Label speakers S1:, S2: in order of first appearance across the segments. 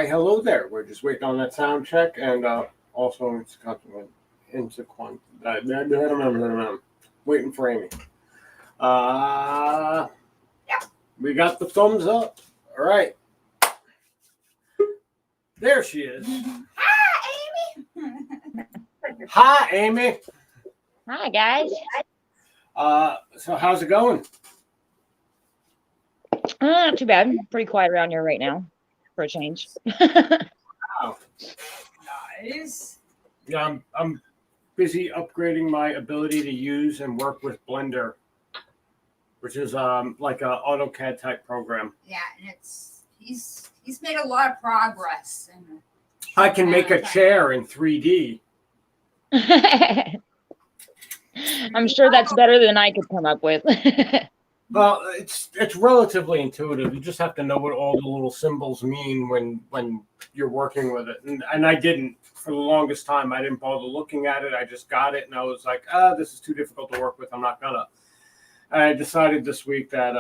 S1: Why, hello there. We're just waiting on that sound check, and also it's waiting for Amy. We got the thumbs up. All right. There she is.
S2: Hi, Amy.
S1: Hi, Amy.
S3: Hi, guys.
S1: So how's it going?
S3: Not too bad. Pretty quiet around here right now, for a change.
S1: Wow.
S2: Nice.
S1: Yeah, I'm busy upgrading my ability to use and work with Blender, which is like a AutoCAD type program.
S2: Yeah, and he's made a lot of progress.
S1: I can make a chair in 3D.
S3: I'm sure that's better than I could come up with.
S1: Well, it's relatively intuitive. You just have to know what all the little symbols mean when you're working with it. And I didn't for the longest time. I didn't bother looking at it. I just got it, and I was like, this is too difficult to work with. I'm not gonna. And I decided this week that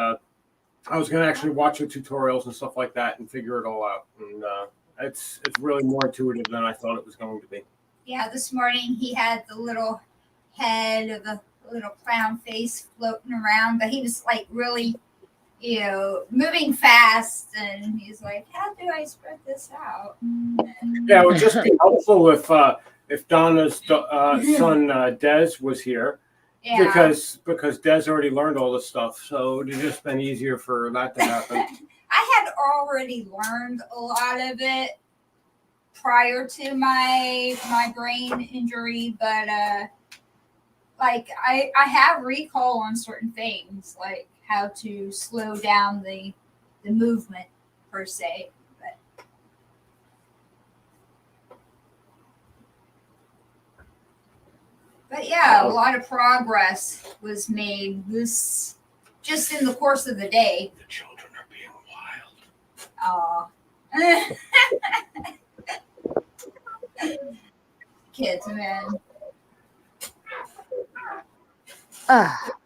S1: I was gonna actually watch the tutorials and stuff like that and figure it all out. And it's really more intuitive than I thought it was going to be.
S2: Yeah, this morning he had the little head of a little clown face floating around, but he was like really, moving fast, and he's like, how do I spread this out?
S1: Yeah, it would just be helpful if Donna's son Des was here.
S2: Yeah.
S1: Because Des already learned all this stuff, so it would have just been easier for that to happen.
S2: I had already learned a lot of it prior to my brain injury, but like I have recall on certain things, like how to slow down the movement per se. But yeah, a lot of progress was made this just in the course of the day.
S1: The children are being wild.
S2: Kids, man.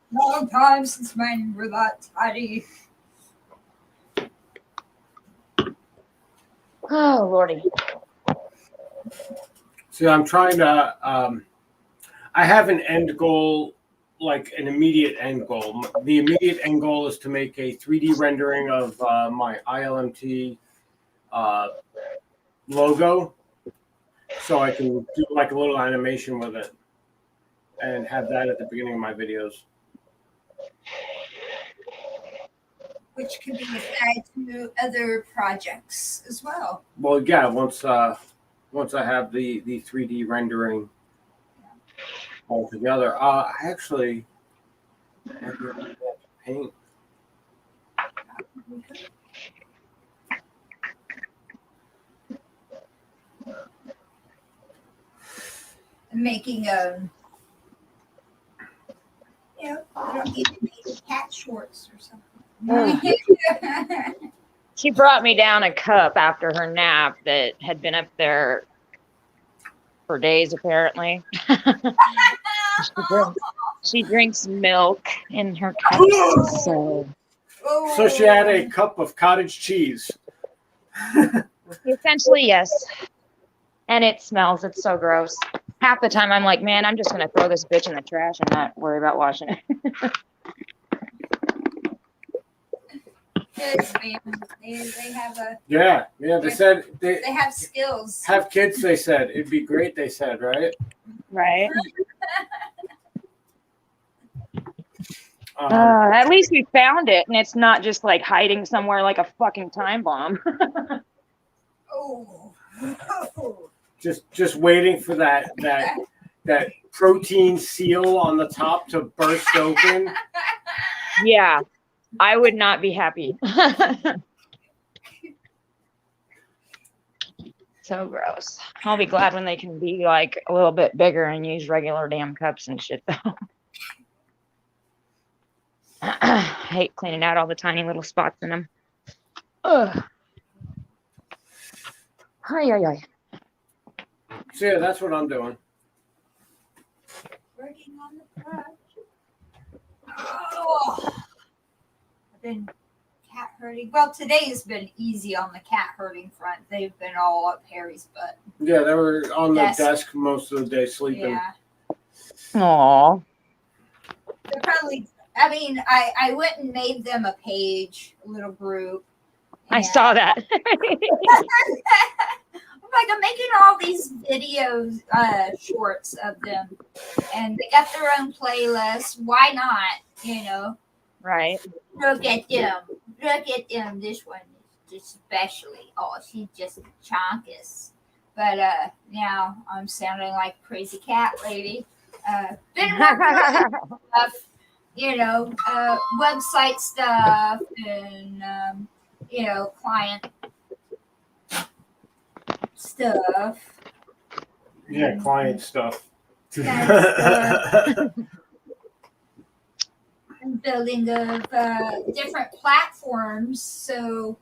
S2: Long time since mine were that tidy.
S3: Oh, Lordy.
S1: See, I'm trying to. I have an end goal, like an immediate end goal. The immediate end goal is to make a 3D rendering of my ILMT logo, so I can do like a little animation with it and have that at the beginning of my videos.
S2: Which can be applied to other projects as well.
S1: Well, yeah, once I have the 3D rendering all together. I actually have to paint.
S2: I'm making cat shorts or something.
S3: She brought me down a cup after her nap that had been up there for days, apparently. She drinks milk in her cup.
S1: So she had a cup of cottage cheese.
S3: Essentially, yes. And it smells. It's so gross. Half the time I'm like, man, I'm just going to throw this bitch in the trash and not worry about washing it.
S2: Kids, man, they have a
S1: They said
S2: they have skills.
S1: Have kids, they said. It'd be great, they said, right?
S3: Right. At least we found it, and it's not just like hiding somewhere like a fucking time bomb.
S2: Oh.
S1: Just waiting for that protein seal on the top to burst open.
S3: Yeah, I would not be happy. So gross. I'll be glad when they can be like a little bit bigger and use regular damn cups and shit though. I hate cleaning out all the tiny little spots in them. Ugh. Hi.
S1: So yeah, that's what I'm doing.
S2: Working on the project. Oh. I've been cat herding. Well, today's been easy on the cat herding front. They've been all up Harry's butt.
S1: Yeah, they were on the desk most of the day sleeping.
S2: Yeah.
S3: Aw.
S2: They're probably, I mean, I went and made them a page, a little group.
S3: I saw that.
S2: I'm like, I'm making all these videos, shorts of them, and they got their own playlist. Why not? You know,
S3: Right.
S2: look at them. Look at them. This one is especially. Oh, she's just chonkus. But now I'm sounding like a crazy cat lady. Been working on stuff, you know, website stuff and you know, client stuff.
S1: Yeah, client stuff.
S2: And building of different platforms so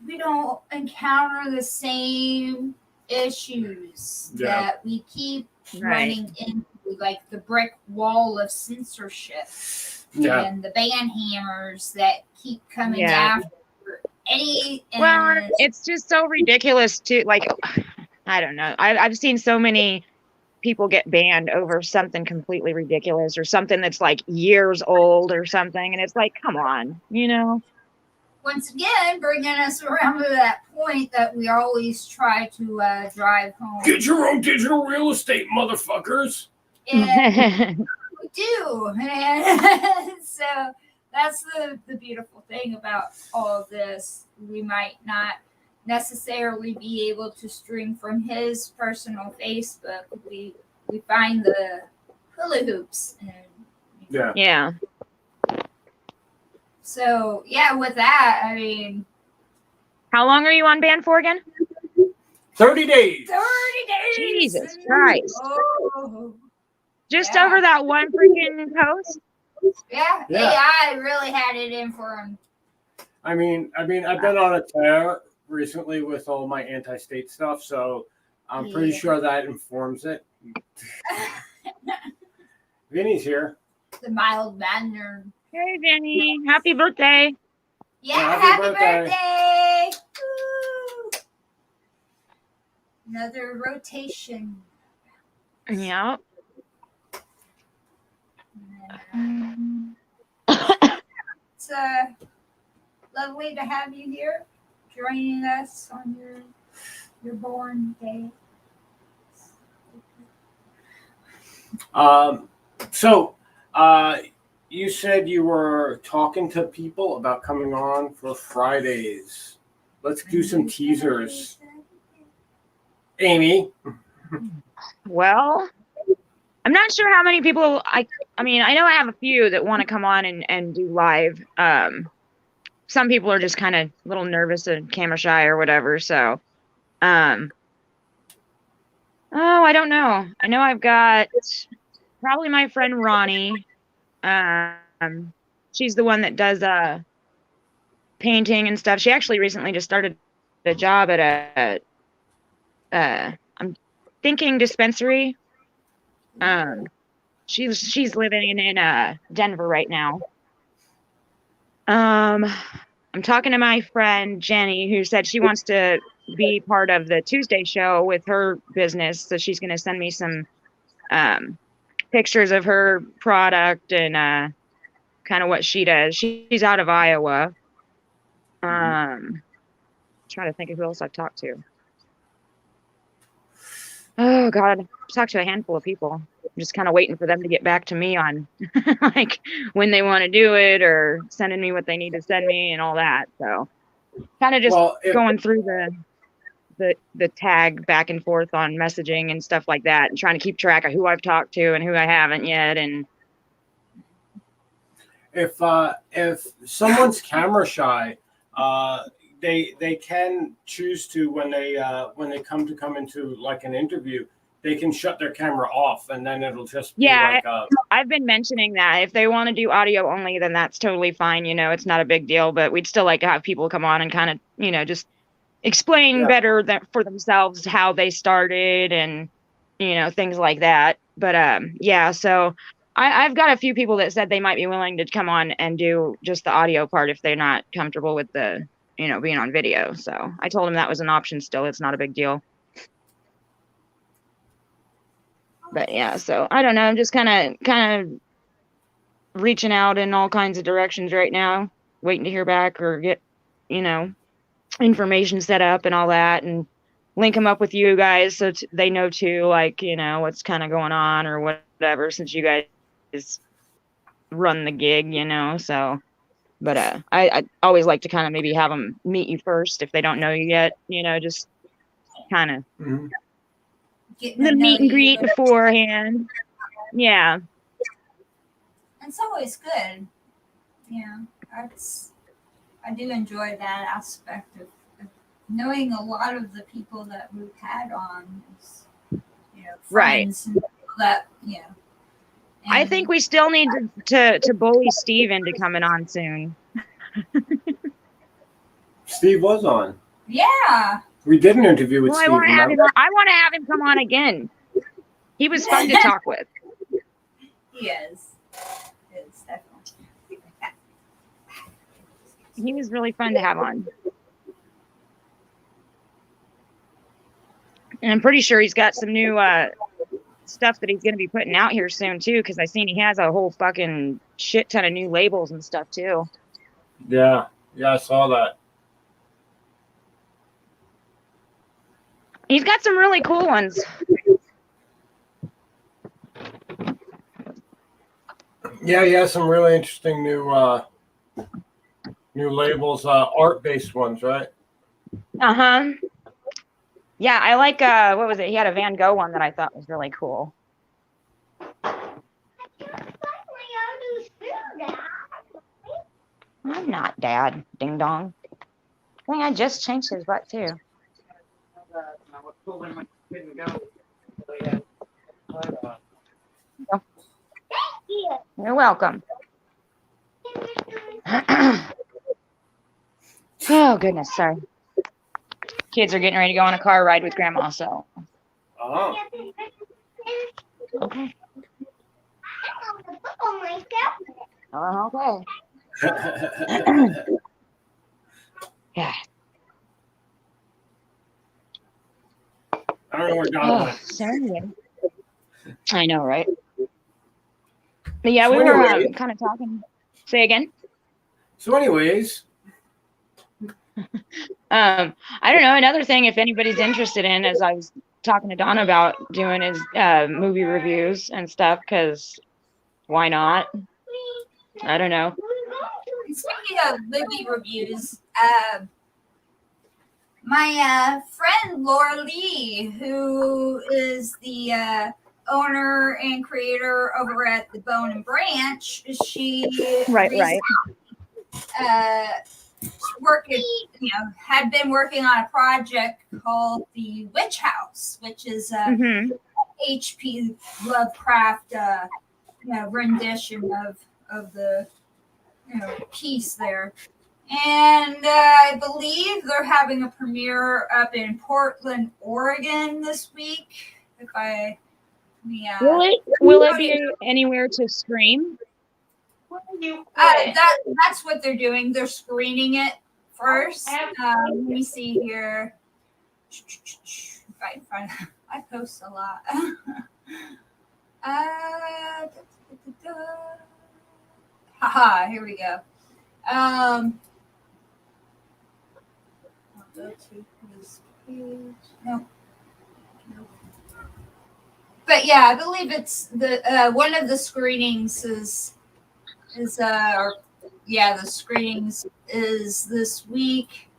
S2: we don't encounter the same issues that we keep running into, like the brick wall of censorship and the ban hammers that keep coming after any.
S3: Well, it's just so ridiculous too. Like, I don't know. I've seen so many people get banned over something completely ridiculous or something that's like years old or something, and it's like, come on, you know.
S2: Once again, bringing us around to that point that we always try to drive home.
S1: Get your own digital real estate, motherfuckers.
S2: And we do. And so that's the beautiful thing about all of this. We might not necessarily be able to stream from his personal Facebook. We find the hula hoops. And,
S3: yeah.
S2: So, yeah, with that, I mean.
S3: How long are you on ban for again?
S1: 30 days.
S2: 30 days.
S3: Jesus Christ.
S2: Oh.
S3: Just over that one freaking post?
S2: Yeah, AI really had it in for him.
S1: I mean, I've been on a tear recently with all my anti-state stuff, so I'm pretty sure that informs it. Vinny's here.
S2: The mild mannered.
S3: Hey, Vinny. Happy birthday.
S2: Yeah, happy birthday. Woo. Another rotation.
S3: Yep.
S2: It's lovely to have you here, joining us on your born day.
S1: So, you said you were talking to people about coming on for Fridays. Let's do some teasers. Amy.
S3: Well, I'm not sure how many people I mean, I know I have a few that want to come on and do live. Some people are just kind of a little nervous and camera shy or whatever. So, oh, I don't know. I know I've got probably my friend Ronnie. She's the one that does painting and stuff. She actually recently just started a job at I'm thinking dispensary. She's living in Denver right now. I'm talking to my friend Jenny, who said she wants to be part of the Tuesday show with her business, so she's going to send me some pictures of her product and kind of what she does. She's out of Iowa. Trying to think of who else I've talked to. Oh God, I've talked to a handful of people. I'm just kind of waiting for them to get back to me on like when they want to do it or sending me what they need to send me and all that. So kind of just going through the tag back and forth on messaging and stuff like that, and trying to keep track of who I've talked to and who I haven't yet. And
S1: if someone's camera shy, they can choose to when they come into like an interview, they can shut their camera off, and then it'll just be like
S3: I've been mentioning that if they want to do audio only, then that's totally fine. You know, it's not a big deal, but we'd still like to have people come on and kind of, you know, just explain better for themselves how they started and, you know, things like that. But so I've got a few people that said they might be willing to come on and do just the audio part if they're not comfortable with the, being on video. So I told them that was an option still. It's not a big deal. But yeah, so I don't know. I'm just kind of reaching out in all kinds of directions right now, waiting to hear back or get, information set up and all that, and link them up with you guys so they know too, like, what's kind of going on or whatever, since you guys run the gig, so. But I always like to kind of maybe have them meet you first if they don't know you yet, just kind of little meet and greet beforehand. Yeah.
S2: It's always good. Yeah, I do enjoy that aspect of knowing a lot of the people that we've had on, friends and people that,
S3: I think we still need to bully Steve into coming on soon.
S1: Steve was on.
S2: Yeah.
S1: We did an interview with Steve.
S3: I want to have him come on again. He was fun to talk with.
S2: He is. It's definitely.
S3: He was really fun to have on. And I'm pretty sure he's got some new stuff that he's going to be putting out here soon too, because I seen he has a whole fucking shit ton of new labels and stuff too.
S1: Yeah, I saw that.
S3: He's got some really cool ones.
S1: Yeah, he has some really interesting new labels, art-based ones, right?
S3: Uh-huh. Yeah, I like, what was it? He had a Van Gogh one that I thought was really cool. I'm not, Dad. Ding dong. I think I just changed his butt, too. You're welcome. Oh, goodness, sorry. Kids are getting ready to go on a car ride with Grandma, so.
S1: Oh.
S3: Okay. Oh, okay. Yeah.
S1: I don't know where Donna went.
S3: Sorry. I know, right? But yeah,
S1: So
S3: we were
S1: anyway,
S3: kind of talking. Say again?
S1: So anyways.
S3: I don't know. Another thing, if anybody's interested in, as I was talking to Donna about doing, is movie reviews and stuff, because why not? I don't know.
S2: Speaking of movie reviews, my friend Laura Lee, who is the owner and creator over at the Bone and Branch, she
S3: Right.
S2: Had been working on a project called the Witch House, which is a H.P. Lovecraft rendition of the piece there. And I believe they're having a premiere up in Portland, Oregon this week.
S3: Will it be anywhere to stream?
S2: That's what they're doing. They're screening it first. Let me see here. I post a lot. Haha, here we go. I'll go to this page. No. But yeah, I believe it's the one of the screenings the screenings is this week.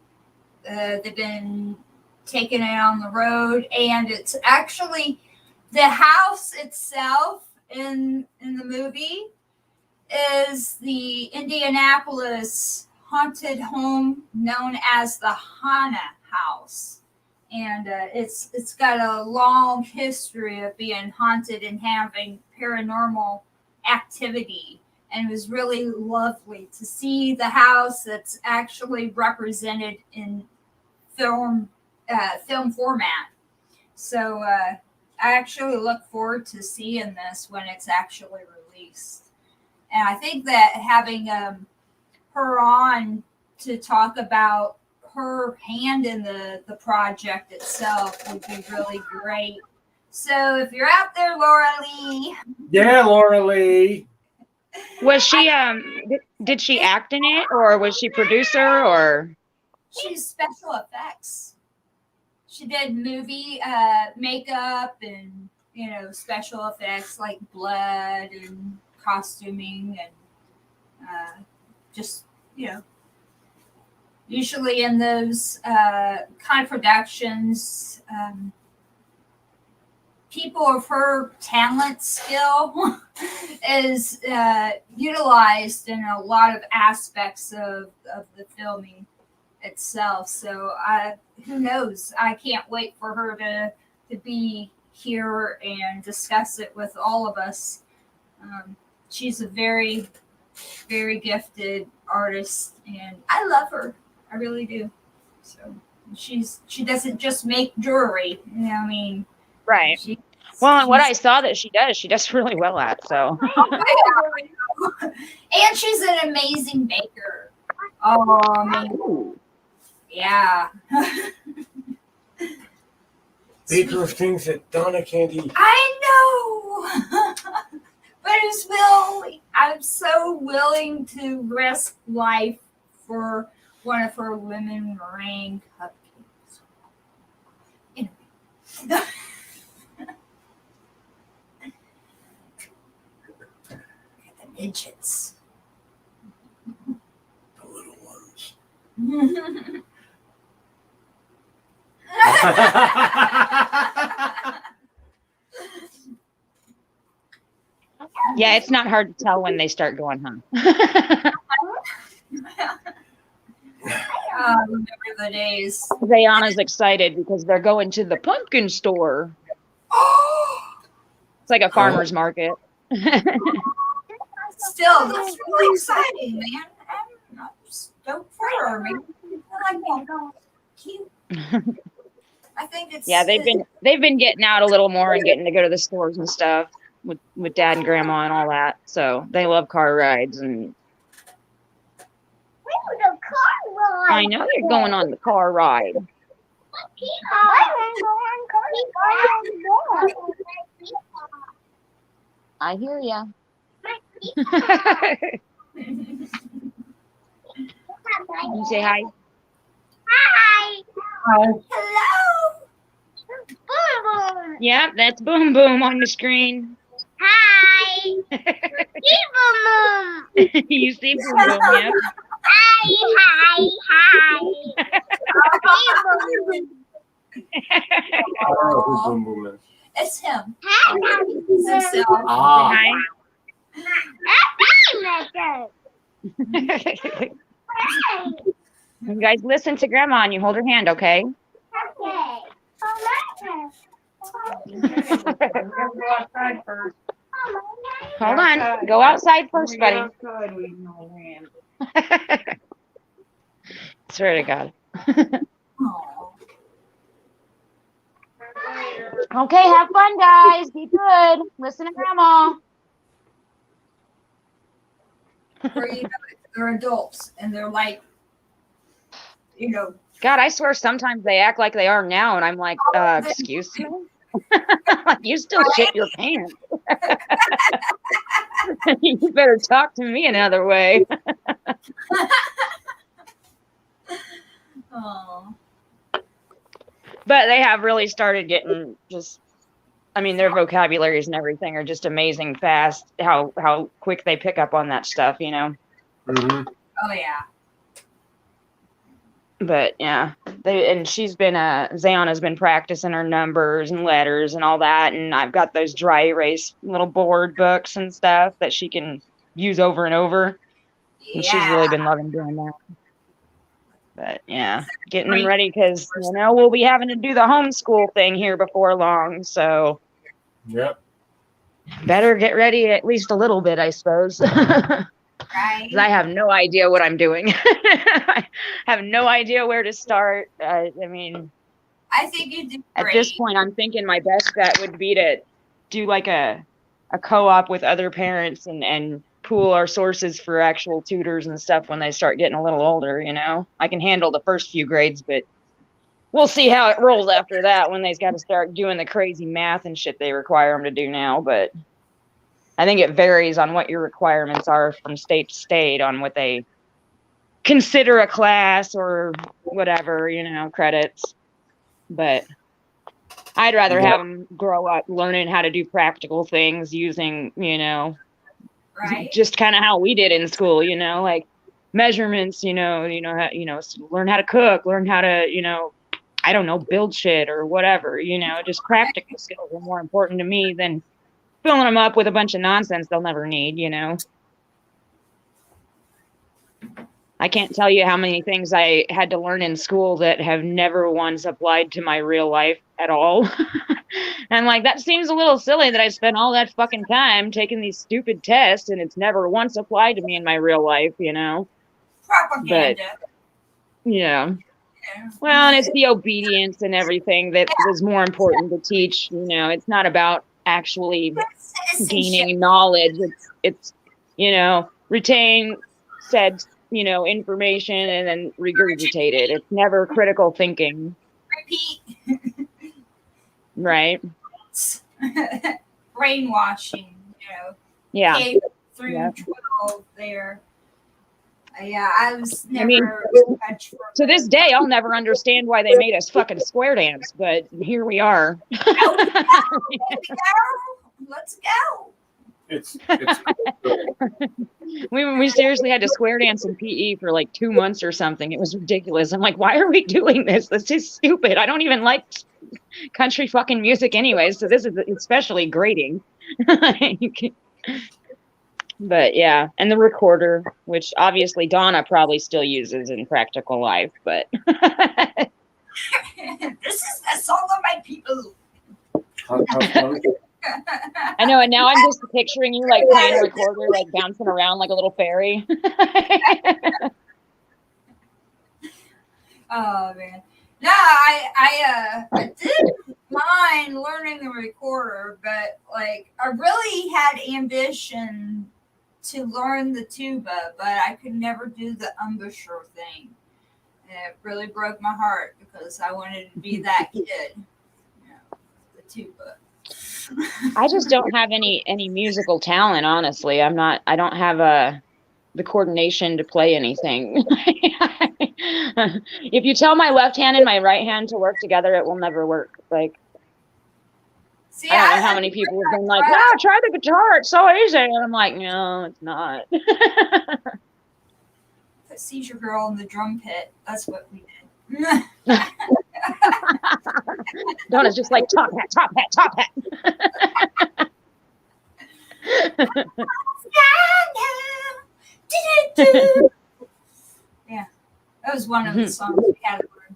S2: They've been taking it on the road, and it's actually the house itself in the movie is the Indianapolis haunted home known as the Hana House. And it's got a long history of being haunted and having paranormal activity. And it was really lovely to see the house that's actually represented in film format. So I actually look forward to seeing this when it's actually released. And I think that having her on to talk about her hand in the project itself would be really great. So if you're out there, Laura Lee.
S1: Yeah, Laura Lee.
S3: Was she did she act in it, or was she producer, or?
S2: She's special effects. She did movie makeup and special effects like blood and costuming and just usually in those kind of productions, people of her talent skill is utilized in a lot of aspects of the filming itself. So who knows? I can't wait for her to be here and discuss it with all of us. She's a very, very gifted artist, and I love her. I really do. So she doesn't just make jewelry. I mean,
S3: right. Well, and what I saw that she does really well at. So.
S2: And she's an amazing baker. Oh man. Yeah.
S1: Baker of things that Donna can't eat.
S2: I know. But I'm so willing to risk life for one of her lemon meringue cupcakes. Anyway. The midgets.
S1: The little ones.
S3: Yeah, it's not hard to tell when they start going, huh?
S2: I remember the days.
S3: Zayana's excited because they're going to the pumpkin store.
S2: Oh,
S3: It's like a farmer's market.
S2: still, that's really exciting, man. I'm stoked for her, man. I like that. Cute. I think it's
S3: they've been getting out a little more and getting to go to the stores and stuff with Dad and Grandma and all that. So they love car rides, and I know they're going on the car ride. I hear ya. You say hi.
S2: Hi.
S1: Hi.
S2: Hello.
S3: Yeah, that's Boom Boom on the screen.
S2: Hi. See Boom Boom.
S3: You see Boom Boom, yeah.
S2: Hi.
S1: I don't know who Boom Boom is.
S2: It's him. He's himself.
S1: Ah.
S3: Hi. You guys listen to Grandma and you hold her hand, okay? Hold on. Go outside first, buddy. Swear to God. Okay, have fun, guys. Be good. Listen to Grandma.
S2: They're adults and they're like,
S3: God, I swear sometimes they act like they are now, and I'm like, excuse me? Like, you still shit your pants. You better talk to me another way.
S2: oh.
S3: But they have really started getting their vocabularies and everything are just amazing fast, how quick they pick up on that stuff,
S1: Mm-hmm.
S2: Oh, yeah.
S3: But yeah, Zayana's been practicing her numbers and letters and all that, and I've got those dry erase little board books and stuff that she can use over and over.
S2: Yeah.
S3: And she's really been loving doing that. But yeah, getting them ready because we'll be having to do the homeschool thing here before long. So
S1: yep,
S3: better get ready at least a little bit, I suppose.
S2: Right.
S3: I have no idea what I'm doing. I have no idea where to start. I
S2: I think you do
S3: At
S2: great.
S3: this point, I'm thinking my best bet would be to do like a co-op with other parents and pool our sources for actual tutors and stuff when they start getting a little older, you know. I can handle the first few grades, but we'll see how it rolls after that when they've got to start doing the crazy math and shit they require them to do now. But I think it varies on what your requirements are from state to state on what they consider a class or whatever, you know, credits. But I'd rather have them grow up learning how to do practical things using, you know,
S2: Right.
S3: just kind of how we did in school, you know, like measurements, learn how to cook, learn how to, you know, I don't know, build shit or whatever, you know, just practical skills are more important to me than filling them up with a bunch of nonsense they'll never need, you know. I can't tell you how many things I had to learn in school that have never once applied to my real life at all. And like, that seems a little silly that I spent all that fucking time taking these stupid tests and it's never once applied to me in my real life, you know?
S2: Propaganda.
S3: But, yeah. Well, and it's the obedience and everything that was more important to teach, you know. It's not about actually gaining knowledge. It's you know, retain said, you know, information and then regurgitate it. It's never critical thinking.
S2: Repeat.
S3: Right.
S2: Brainwashing, you know.
S3: Yeah.
S2: K through
S3: Yeah.
S2: 12 there. Yeah, I was never.
S3: I mean, to this day, I'll never understand why they made us fucking square dance, but here we are.
S2: Let's go.
S1: It's
S3: we seriously had to square dance in PE for like 2 months or something. It was ridiculous. I'm like, why are we doing this? This is stupid. I don't even like country fucking music anyways, so this is especially grating. But yeah, and the recorder, which obviously Donna probably still uses in practical life, but
S2: This is the song of my people.
S3: I know, and now I'm just picturing you like playing a recorder, like bouncing around like a little fairy.
S2: Oh man. No, I did mind learning the recorder, but like I really had ambition to learn the tuba, but I could never do the embouchure thing. And it really broke my heart because I wanted to be that kid. You know, the tuba.
S3: I just don't have any musical talent, honestly. I don't have the coordination to play anything. If you tell my left hand and my right hand to work together, it will never work. Like,
S2: See,
S3: I don't know how many people have been like, "No, try the guitar. It's so easy." And I'm like, "No, it's not."
S2: Put Seizure Girl in the drum pit. That's what we did.
S3: Donna's just like, top hat, top hat, top hat.
S2: Yeah, that was one of the songs we had to learn.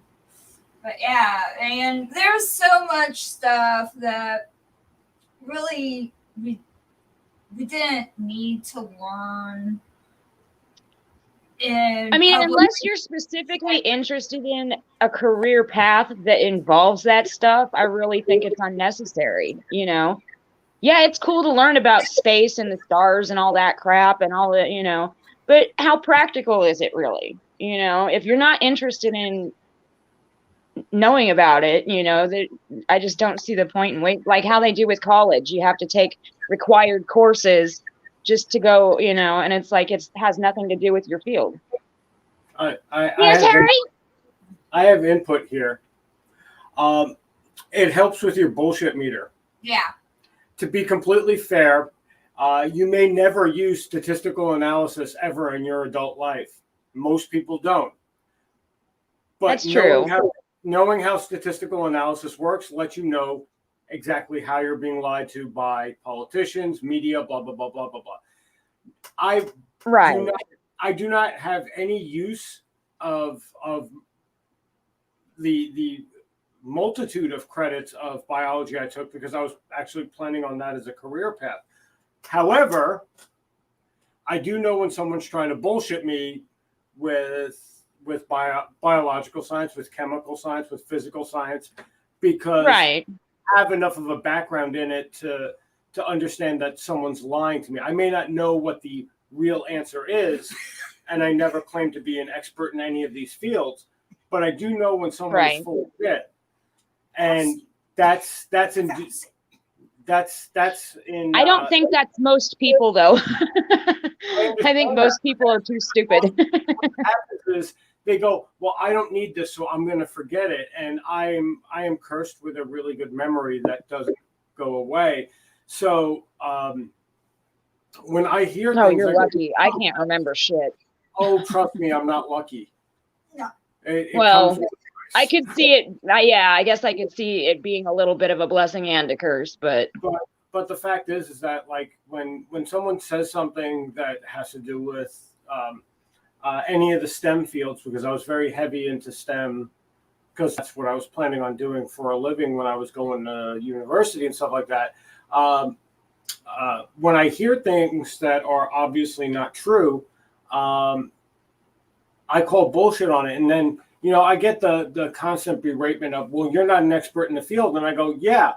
S2: But yeah, and there's so much stuff that really we didn't need to learn.
S3: I mean, unless you're specifically interested in a career path that involves that stuff, I really think it's unnecessary, you know? Yeah, it's cool to learn about space and the stars and all that crap and all that, you know, but how practical is it really? You know, if you're not interested in knowing about it, you know, that I just don't see the point in wait, like how they do with college. You have to take required courses just to go, you know, and it's like it has nothing to do with your field.
S1: I have input here. It helps with your bullshit meter.
S2: Yeah.
S1: To be completely fair, you may never use statistical analysis ever in your adult life. Most people don't. But
S3: that's true.
S1: Knowing how statistical analysis works lets you know exactly how you're being lied to by politicians, media, blah, blah, blah, blah, blah, blah. I do not have any use of the multitude of credits of biology I took because I was actually planning on that as a career path. However, I do know when someone's trying to bullshit me with biological science, with chemical science, with physical science, because
S3: Right.
S1: I have enough of a background in it to understand that someone's lying to me. I may not know what the real answer is, and I never claim to be an expert in any of these fields, but I do know when someone is
S3: Right.
S1: full of shit, and that's in. That's in.
S3: I don't think that's most people, though.
S1: I
S3: I think
S1: understand
S3: most people are too stupid.
S1: what happens is they go, well, I don't need this, so I'm going to forget it, and I am cursed with a really good memory that doesn't go away. So when I hear
S3: Oh,
S1: things,
S3: you're
S1: I go,
S3: lucky. I can't remember shit.
S1: oh, trust me, I'm not lucky.
S2: No.
S1: It
S3: Well,
S1: comes with
S3: I could see it. Yeah, I guess I could see it being a little bit of a blessing and a curse, but
S1: but the fact is that, like, when someone says something that has to do with any of the STEM fields, because I was very heavy into STEM, because that's what I was planning on doing for a living when I was going to university and stuff like that. When I hear things that are obviously not true, I call bullshit on it. And then, I get the constant beratement of, well, you're not an expert in the field. And I go, yeah,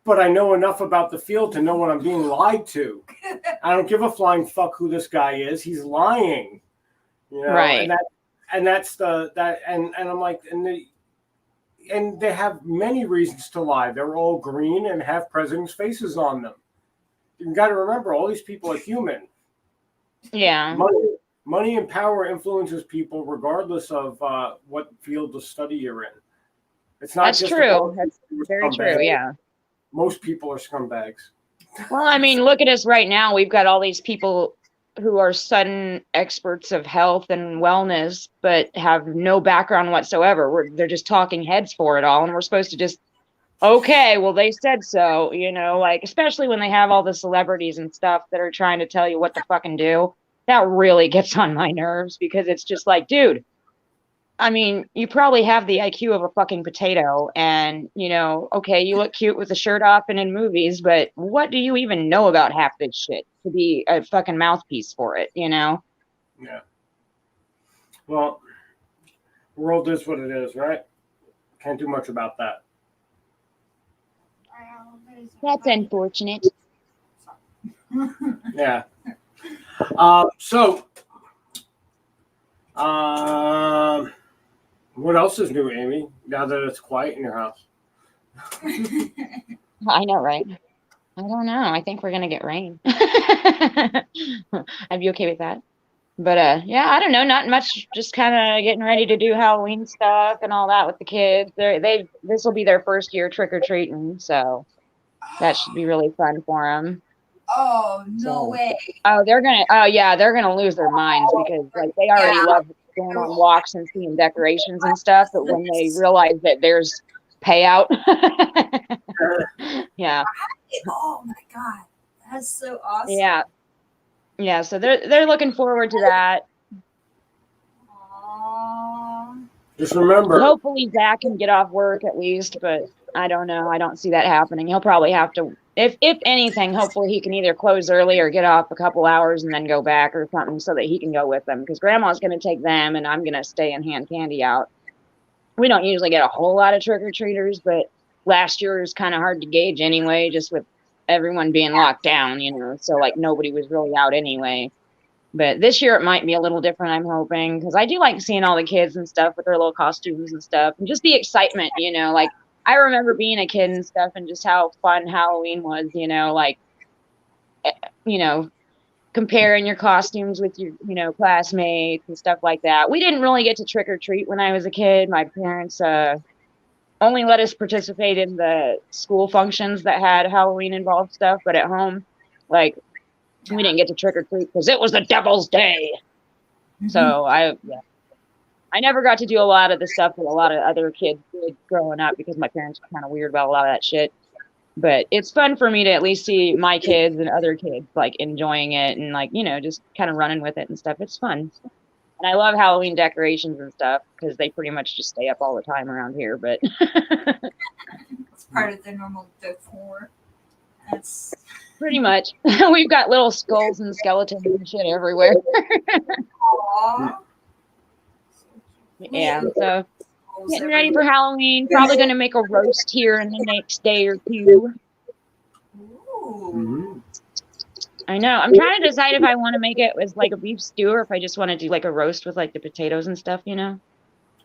S1: but I know enough about the field to know what I'm being lied to. I don't give a flying fuck who this guy is. He's lying,
S3: right.
S1: and I'm like, and they have many reasons to lie. They're all green and have presidents' faces on them. You got to remember, all these people are human.
S3: Yeah.
S1: Money and power influences people regardless of what field of study you're in. It's not
S3: That's
S1: just
S3: true. That's very true. Yeah.
S1: Most people are scumbags.
S3: Well, I mean, look at us right now. We've got all these people who are sudden experts of health and wellness, but have no background whatsoever. They're just talking heads for it all. And we're supposed to just, okay, well, they said so, like, especially when they have all the celebrities and stuff that are trying to tell you what to fucking do. That really gets on my nerves, because it's just like, dude, I mean, you probably have the IQ of a fucking potato, and, okay, you look cute with the shirt off and in movies, but what do you even know about half this shit to be a fucking mouthpiece for it,
S1: Yeah. Well, the world is what it is, right? Can't do much about that.
S3: That's unfortunate.
S1: Yeah. So, what else is new, Amy, now that it's quiet in your house?
S3: I know, right? I don't know. I think we're going to get rain. I'd be okay with that. But yeah, I don't know, not much, just kind of getting ready to do Halloween stuff and all that with the kids. This will be their first year trick-or-treating, so that should be really fun for them.
S2: Oh, no way.
S3: Oh, they're gonna lose their minds, because like they already love going on walks and seeing decorations and stuff, but when they realize that there's payout, yeah.
S2: Oh my God, that's so awesome.
S3: Yeah, so they're looking forward to that.
S2: Aww.
S1: Just remember,
S3: hopefully Zach can get off work at least, but I don't know. I don't see that happening. He'll probably have to, if anything, hopefully he can either close early or get off a couple hours and then go back or something, so that he can go with them, because Grandma's going to take them and I'm going to stay and hand candy out. We don't usually get a whole lot of trick-or-treaters, but last year was kind of hard to gauge anyway, just with everyone being locked down, so like nobody was really out anyway. But this year it might be a little different, I'm hoping, because I do like seeing all the kids and stuff with their little costumes and stuff, and just the excitement, like I remember being a kid and stuff, and just how fun Halloween was, like, comparing your costumes with your, classmates and stuff like that. We didn't really get to trick or treat when I was a kid. My parents only let us participate in the school functions that had Halloween involved stuff, but at home, like, we didn't get to trick or treat because it was the devil's day. So I never got to do a lot of the stuff that a lot of other kids did growing up, because my parents were kind of weird about a lot of that shit. But it's fun for me to at least see my kids and other kids like enjoying it and like, just kind of running with it and stuff. It's fun. And I love Halloween decorations and stuff, because they pretty much just stay up all the time around here. But
S2: it's part of the normal decor. That's
S3: pretty much. We've got little skulls and skeletons and shit everywhere.
S2: Aww.
S3: Yeah, so getting ready for Halloween. Probably going to make a roast here in the next day or two.
S2: Ooh.
S3: I know. I'm trying to decide if I want to make it as like a beef stew or if I just want to do like a roast with like the potatoes and stuff, you know?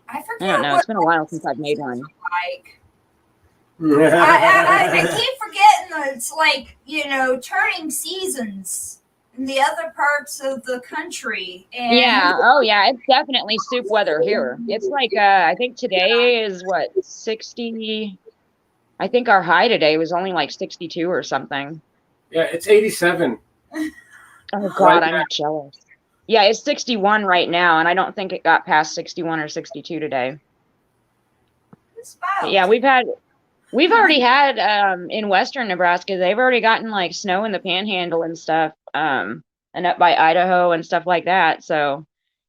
S2: I forget
S3: I don't know.
S2: what
S3: It's been a while since I've made one.
S2: like. I keep forgetting that it's like, turning seasons in the other parts of the country. And
S3: Yeah. Oh, yeah. It's definitely soup weather here. It's like, I think today is what, 60? I think our high today was only like 62 or something.
S1: Yeah, it's 87.
S3: Oh, God, I'm jealous. Yeah, it's 61 right now, and I don't think it got past 61 or 62 today. But yeah, we've already had in western Nebraska, they've already gotten like snow in the panhandle and stuff, and up by Idaho and stuff like that. So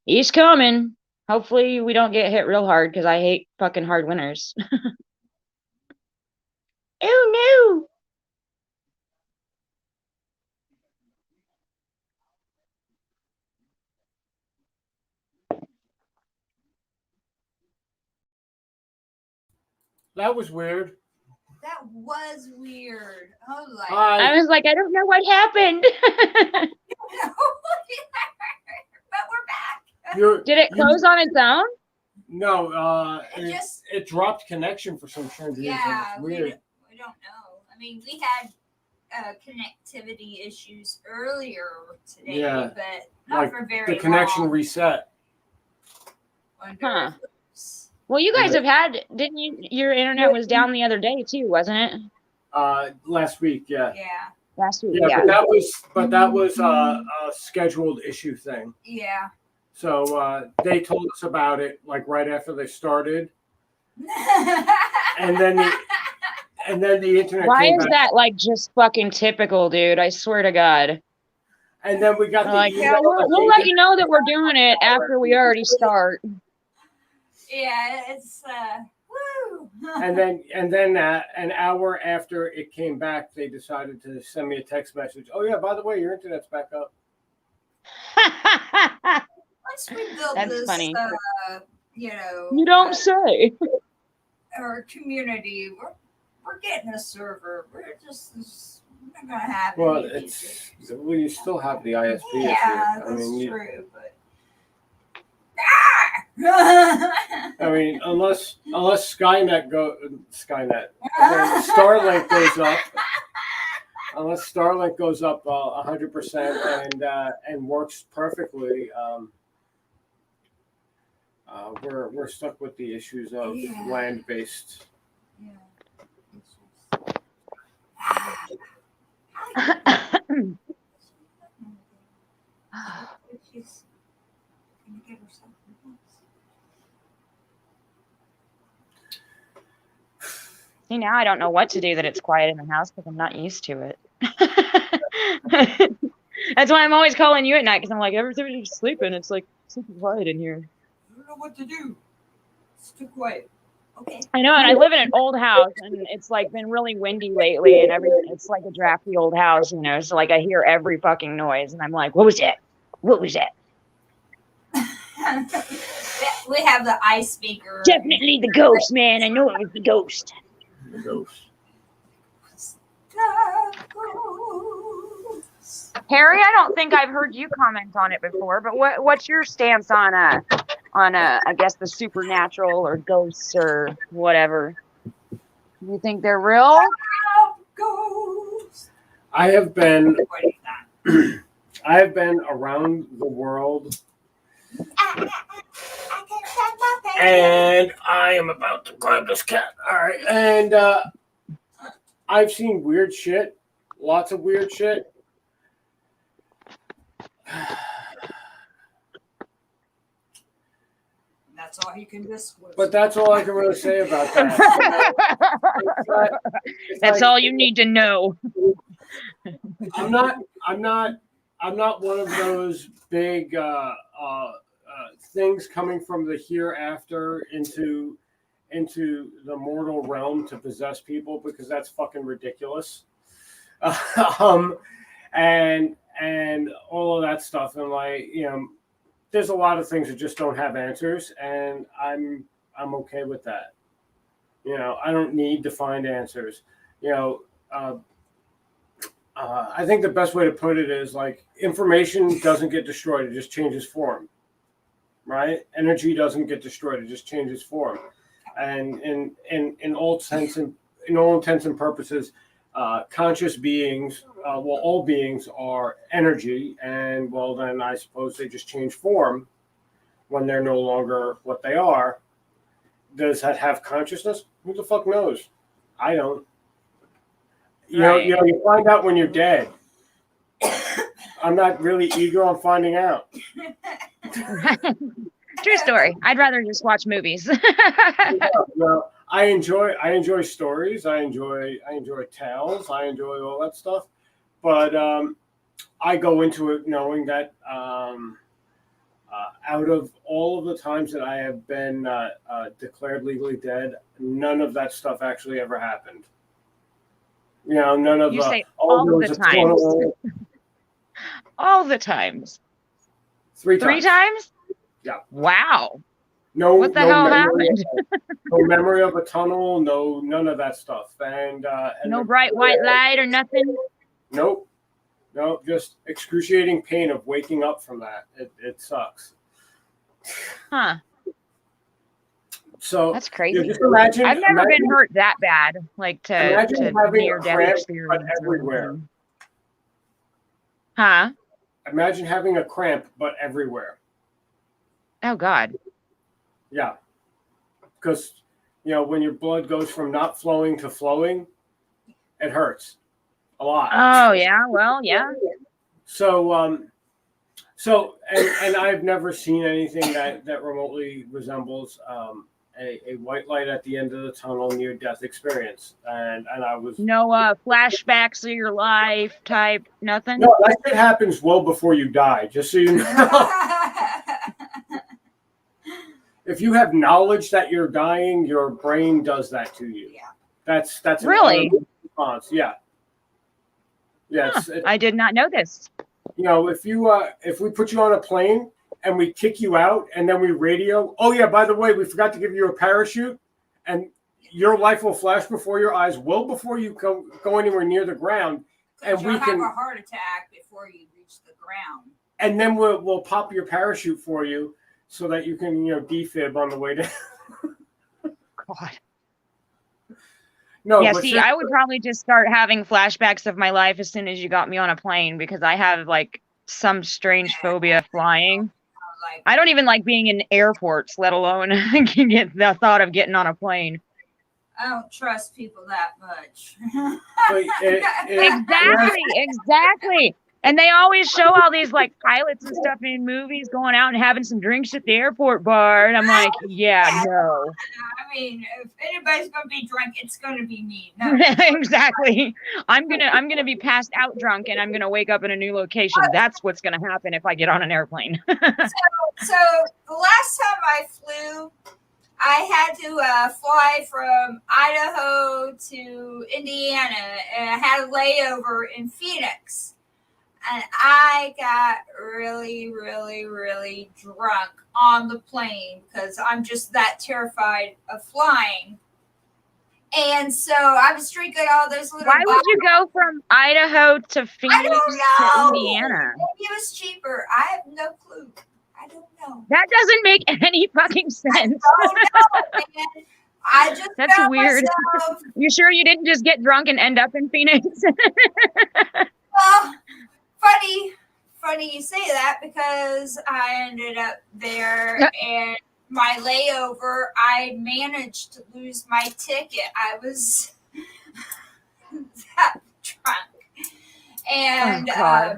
S3: he's coming. Hopefully we don't get hit real hard because I hate fucking hard winters. Oh no.
S1: That was weird.
S2: that was weird. I was like,
S3: I was like, I don't know what happened.
S2: but we're back.
S3: Did it close on its own?
S1: No,
S2: It
S1: it dropped connection for some strange reason.
S2: Yeah,
S1: It's
S2: we
S1: weird.
S2: don't know. I mean, we had connectivity issues earlier today,
S1: Yeah,
S2: but not
S1: like
S2: for very
S1: The connection
S2: long.
S1: reset.
S2: Wonder
S3: Huh.
S2: if it's-
S3: Well, you guys have had, didn't you? Your internet was down the other day too, wasn't it?
S1: Last week, yeah.
S2: Yeah,
S3: Last week,
S1: Yeah,
S3: yeah.
S1: but that was a scheduled issue thing.
S2: yeah.
S1: So they told us about it like right after they started, and then the internet.
S3: Why
S1: came
S3: is
S1: back.
S3: that like just fucking typical, dude? I swear to God.
S1: And then we got
S3: They're
S1: the
S3: like,
S1: email
S3: yeah,
S1: that
S3: we'll
S1: they
S3: let
S1: did-
S3: you know that we're doing it after we already start.
S2: Yeah, it's woo.
S1: And then an hour after it came back, they decided to send me a text message. Oh yeah, by the way, your internet's back up.
S2: Once we build
S3: That's
S2: this,
S3: funny.
S2: you
S3: don't say.
S2: our community, we're getting a server. We're not gonna have
S1: Well,
S2: any issues.
S1: you still have the ISP
S2: Yeah,
S1: issue.
S2: that's true, but
S1: I mean, unless Skynet when Starlink goes up. Unless Starlink goes up 100% and works perfectly, we're stuck with the issues of land-based.
S3: See, now I don't know what to do that it's quiet in the house because I'm not used to it. That's why I'm always calling you at night because I'm like, everybody's sleeping. It's like super quiet in here.
S2: I don't know what to do. It's too quiet. Okay.
S3: I know, and I live in an old house, and it's like been really windy lately, and it's like a drafty old house, you know. So like I hear every fucking noise, and I'm like, what was that? What was that?
S2: We have the ice speaker.
S3: Definitely the ghost, man. I know it was the ghost.
S1: The ghost.
S3: Harry, I don't think I've heard you comment on it before, but what's your stance on I guess the supernatural or ghosts or whatever? Do you think they're real?
S2: Ghosts.
S1: I have been around the world, and I am about to grab this cat. All right, and I've seen weird shit, lots of weird shit.
S2: That's all you can disclose.
S1: But that's all I can really say about that.
S3: That's all you need to know.
S1: I'm not one of those big things coming from the hereafter into the mortal realm to possess people, because that's fucking ridiculous. And all of that stuff, and like, there's a lot of things that just don't have answers, and I'm okay with that. I don't need to find answers. You know, uh, I think the best way to put it is like information doesn't get destroyed; it just changes form, right? Energy doesn't get destroyed; it just changes form, and in all sense and in all intents and purposes, conscious beings, well, all beings are energy, and well, then I suppose they just change form when they're no longer what they are. Does that have consciousness? Who the fuck knows? I don't. You find out when you're dead. I'm not really eager on finding out.
S3: True story. I'd rather just watch movies.
S1: Well, I enjoy stories. I enjoy tales. I enjoy all that stuff. But I go into it knowing that out of all of the times that I have been declared legally dead, none of that stuff actually ever happened. None of
S3: You say
S1: all
S3: all
S1: those
S3: the times. All the times.
S1: Three
S3: Three
S1: times.
S3: times?
S1: Yeah.
S3: Wow.
S1: No.
S3: What the hell happened?
S1: No memory of a tunnel. No, none of that stuff. And
S3: no bright white light or nothing.
S1: Nope. No, just excruciating pain of waking up from that. It sucks.
S3: Huh.
S1: So
S3: that's crazy.
S1: Just imagine.
S3: I've never been hurt that bad, like to
S1: having
S3: near death experience
S1: everywhere.
S3: Huh?
S1: Imagine having a cramp, but everywhere.
S3: Oh God.
S1: Yeah, because when your blood goes from not flowing to flowing, it hurts a lot.
S3: Oh yeah, well yeah.
S1: So and I've never seen anything that remotely resembles a white light at the end of the tunnel near death experience, and I was
S3: no flashbacks of your life type nothing.
S1: No, that shit happens well before you die. Just so you know. If you have knowledge that you're dying, your brain does that to you.
S2: Yeah.
S1: That's an
S3: really
S1: response. Yeah. Yes.
S3: I did not know this.
S1: If we put you on a plane and we kick you out and then we radio, oh yeah, by the way, we forgot to give you a parachute, and your life will flash before your eyes well before you go anywhere near the ground, and
S2: you'll have a heart attack before you reach the ground.
S1: And then we'll pop your parachute for you, so that you can, defib on the way down.
S3: God.
S1: No.
S3: Yeah, see, I would probably just start having flashbacks of my life as soon as you got me on a plane, because I have like some strange phobia flying. I don't even like being in airports, let alone get the thought of getting on a plane.
S2: I don't trust people that much.
S3: Exactly. And they always show all these like pilots and stuff in movies going out and having some drinks at the airport bar, and I'm like, yeah, no.
S2: I mean, if anybody's gonna be drunk, it's gonna be me. No.
S3: Exactly. I'm gonna be passed out drunk, and I'm gonna wake up in a new location. That's what's gonna happen if I get on an airplane.
S2: So the last time I flew, I had to fly from Idaho to Indiana, and I had a layover in Phoenix. And I got really, really, really drunk on the plane because I'm just that terrified of flying. And so I was drinking all those little.
S3: Why would you go from Idaho to Phoenix to Indiana?
S2: Maybe it was cheaper. I have no clue. I don't know.
S3: That doesn't make any fucking sense.
S2: I don't know, man. I just
S3: That's weird.
S2: Myself.
S3: You sure you didn't just get drunk and end up in Phoenix?
S2: Well, funny you say that, because I ended up there and my layover, I managed to lose my ticket. I was that drunk. And I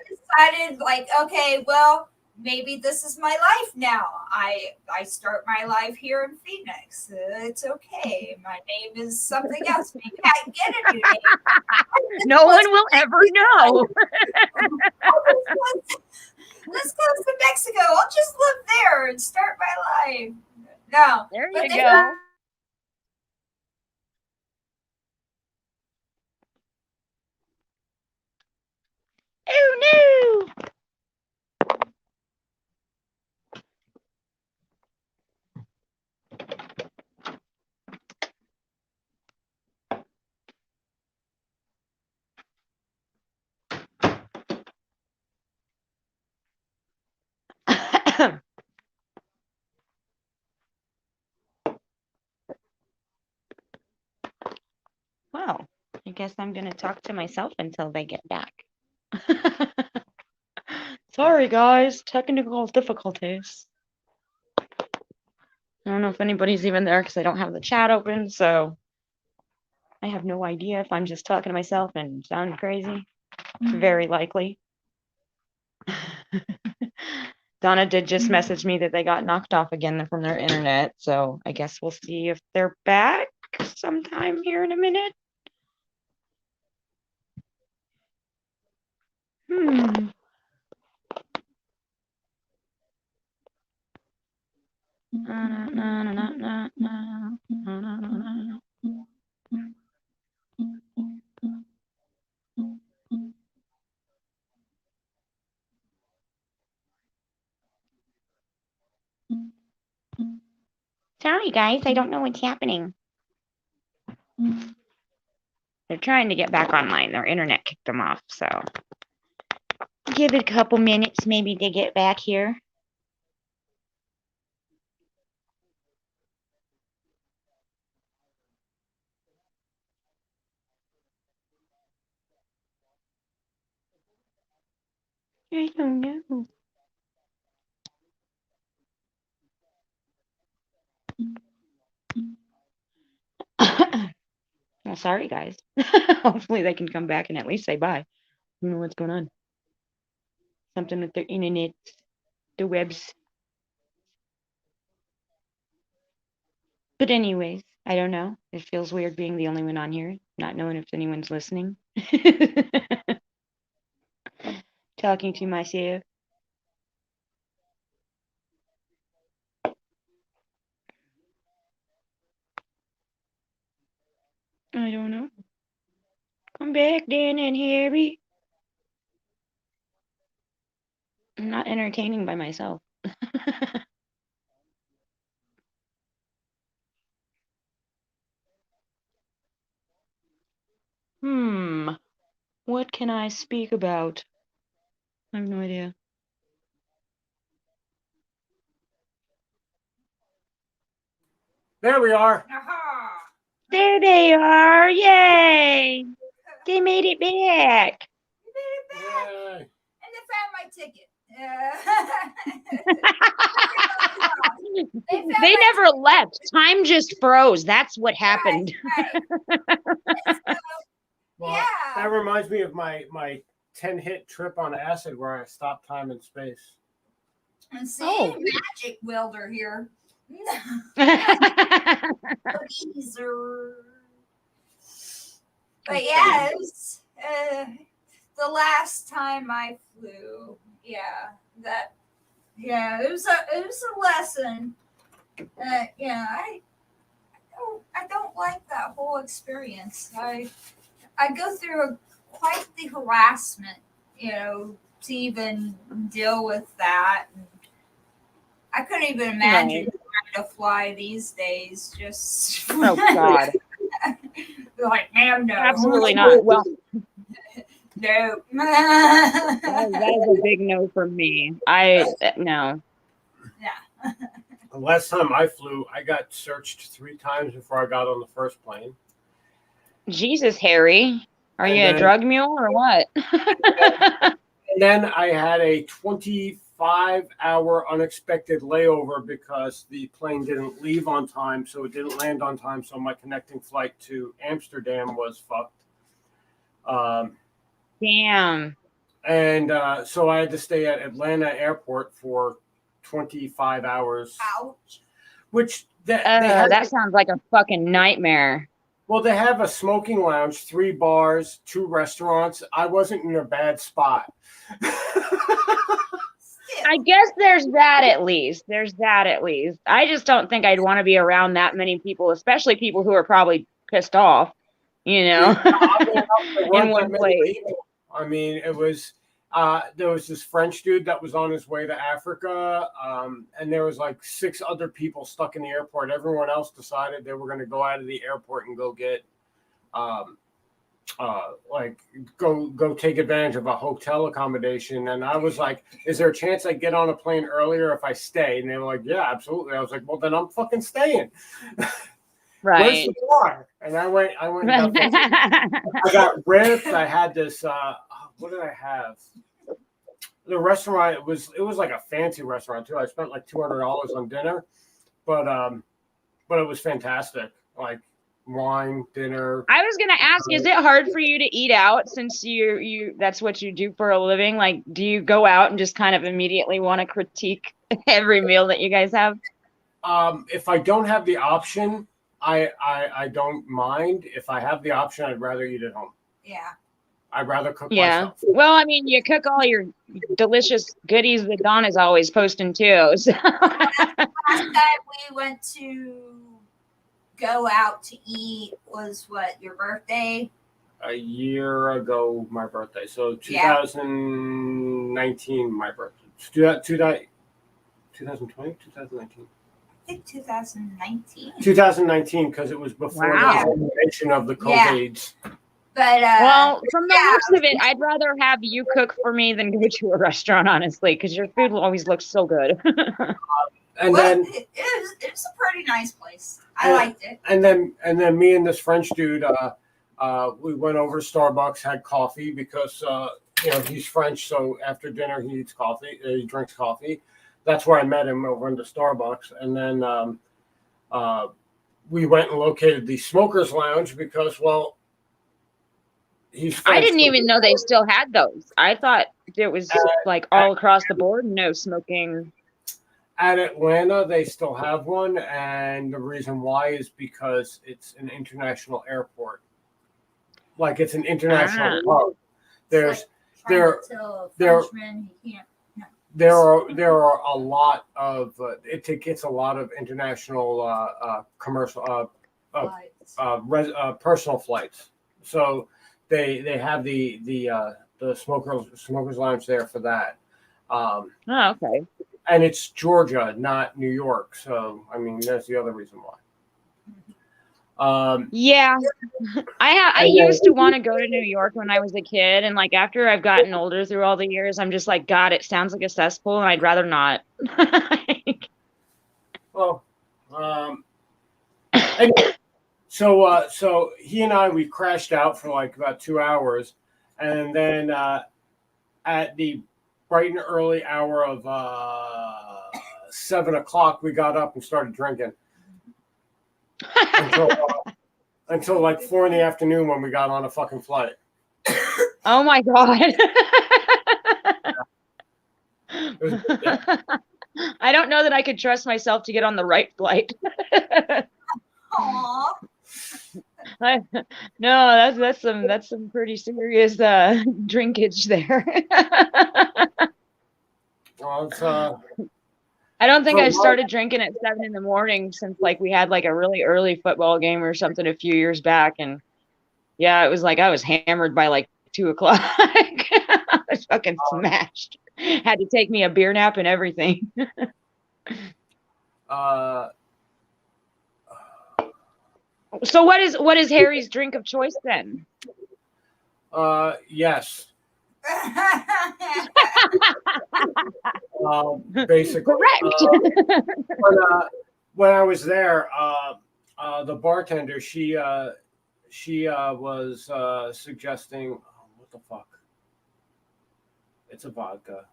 S2: decided, like, okay, well, maybe this is my life now. I start my life here in Phoenix. It's okay. My name is something else. Maybe I can get a new name.
S3: No one will ever know.
S2: Let's go to Mexico. I'll just live there and start my life. No.
S3: There you go. Oh no. guess I'm going to talk to myself until they get back. Sorry, guys. Technical difficulties. I don't know if anybody's even there because I don't have the chat open, so I have no idea if I'm just talking to myself and sounding crazy. Very likely. Donna did just message me that they got knocked off again from their internet, so I guess we'll see if they're back sometime here in a minute. Sorry, guys, I don't know what's happening. They're trying to get back online. Their internet kicked them off, so give it a couple minutes, maybe they get back here. I don't know. Well, sorry, guys. Hopefully they can come back and at least say bye. I don't know what's going on. Something with their internet, the webs. But anyways, I don't know. It feels weird being the only one on here, not knowing if anyone's listening. Talking to myself. I don't know. Come back, Dan and Harry. I'm not entertaining by myself. What can I speak about? I have no idea.
S1: There we are.
S2: Aha!
S3: There they are. Yay! They made it back.
S2: You made it back.
S1: Yay.
S2: And they found my ticket.
S3: They never left. Time just froze. That's what happened.
S2: Right.
S1: Well,
S2: Yeah.
S1: that reminds me of my 10-hit trip on acid where I stopped time and space.
S2: And see,
S3: Oh.
S2: magic welder here. Laser. But yeah, it was the last time I flew. Yeah, it was a lesson. Yeah, I don't like that whole experience. I go through quite the harassment, to even deal with that. And I couldn't even imagine trying to fly these days. Just
S3: Oh God!
S2: like, ma'am, no,
S3: Absolutely not. Well,
S2: no.
S3: that is a big no for me. No.
S2: Yeah.
S1: The last time I flew, I got searched 3 times before I got on the first plane.
S3: Jesus, Harry, are you a drug mule or what?
S1: And then I had a 25-hour unexpected layover because the plane didn't leave on time, so it didn't land on time. So my connecting flight to Amsterdam was fucked.
S3: Damn.
S1: And so I had to stay at Atlanta Airport for 25 hours.
S2: Ouch.
S1: Which
S3: that sounds like a fucking nightmare.
S1: Well, they have a smoking lounge, 3 bars, 2 restaurants. I wasn't in a bad spot.
S3: I guess there's that at least. I just don't think I'd want to be around that many people, especially people who are probably pissed off, in one place.
S1: I mean, it was there was this French dude that was on his way to Africa, and there was like 6 other people stuck in the airport. Everyone else decided they were going to go out of the airport and go get go take advantage of a hotel accommodation. And I was like, is there a chance I get on a plane earlier if I stay? And they were like, yeah, absolutely. I was like, well, then I'm fucking staying. Where's
S3: Right.
S1: the bar? And I went and got I got ribs. I had this. What did I have? The restaurant. It was like a fancy restaurant too. I spent like $200 on dinner, but it was fantastic. Like wine, dinner.
S3: I was gonna ask, is it hard for you to eat out since you that's what you do for a living? Like, do you go out and just kind of immediately want to critique every meal that you guys have?
S1: If I don't have the option, I don't mind. If I have the option, I'd rather eat at home.
S2: Yeah.
S1: I'd rather cook
S3: Yeah.
S1: myself.
S3: Well, I mean, you cook all your delicious goodies that Donna's always posting too. So.
S2: Last time we went to go out to eat was what, your birthday?
S1: A year ago, my birthday. So
S2: Yeah.
S1: 2019, my birthday. 2020, 2019.
S2: I think 2019.
S1: 2019, because it was before
S3: Wow.
S1: the invention of the
S2: Yeah.
S1: COVIDs.
S2: But
S3: Well, from the
S2: yeah.
S3: looks of it, I'd rather have you cook for me than go to a restaurant, honestly, because your food always looks so good.
S1: And
S2: well,
S1: then
S2: it was a pretty nice place. I liked it.
S1: and then me and this French dude, we went over to Starbucks, had coffee because he's French, so after dinner he eats coffee, he drinks coffee. That's where I met him, over in the Starbucks, and then we went and located the Smokers Lounge because, well, he's French.
S3: I didn't even know they still had those. I thought it was like all across the board, no smoking.
S1: At Atlanta, they still have one, and the reason why is because it's an international airport. Like, it's an international hub. There's there are a lot of it gets a lot of international commercial personal flights. So they have the smokers lounge there for that.
S3: Oh, okay.
S1: And it's Georgia, not New York. So, I mean, that's the other reason why.
S3: Yeah, I used to want to go to New York when I was a kid, and like after I've gotten older through all the years, I'm just like, God, it sounds like a cesspool, and I'd rather not.
S1: Well, anyway, so he and we crashed out for like about 2 hours, and then at the bright and early hour of 7 o'clock, we got up and started drinking until like 4 in the afternoon when we got on a fucking flight.
S3: Oh my God. I don't know that I could trust myself to get on the right flight.
S2: Aww.
S3: No, that's some pretty serious drinkage there.
S1: Well,
S3: I don't think I've started drinking at 7 in the morning since like we had like a really early football game or something a few years back, and yeah, it was like I was hammered by like 2 o'clock. I was fucking smashed. Had to take me a beer nap and everything. So what is Harry's drink of choice then?
S1: Yes. Basically,
S3: correct.
S1: When I was there, the bartender she was suggesting, what the fuck? It's a vodka.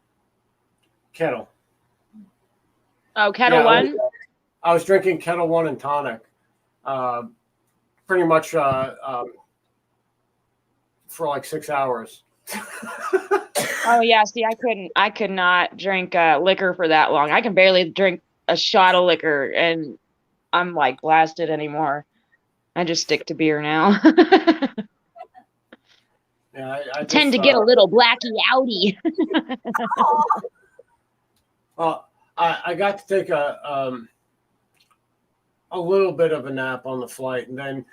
S1: Kettle.
S3: Oh, Kettle One.
S1: I was drinking Kettle One and tonic, pretty much for like 6 hours.
S3: Oh yeah, see, I could not drink liquor for that long. I can barely drink a shot of liquor, and I'm like blasted anymore. I just stick to beer now.
S1: Yeah, I
S3: tend to get a little blacky outy.
S1: Well, I got to take a little bit of a nap on the flight, and then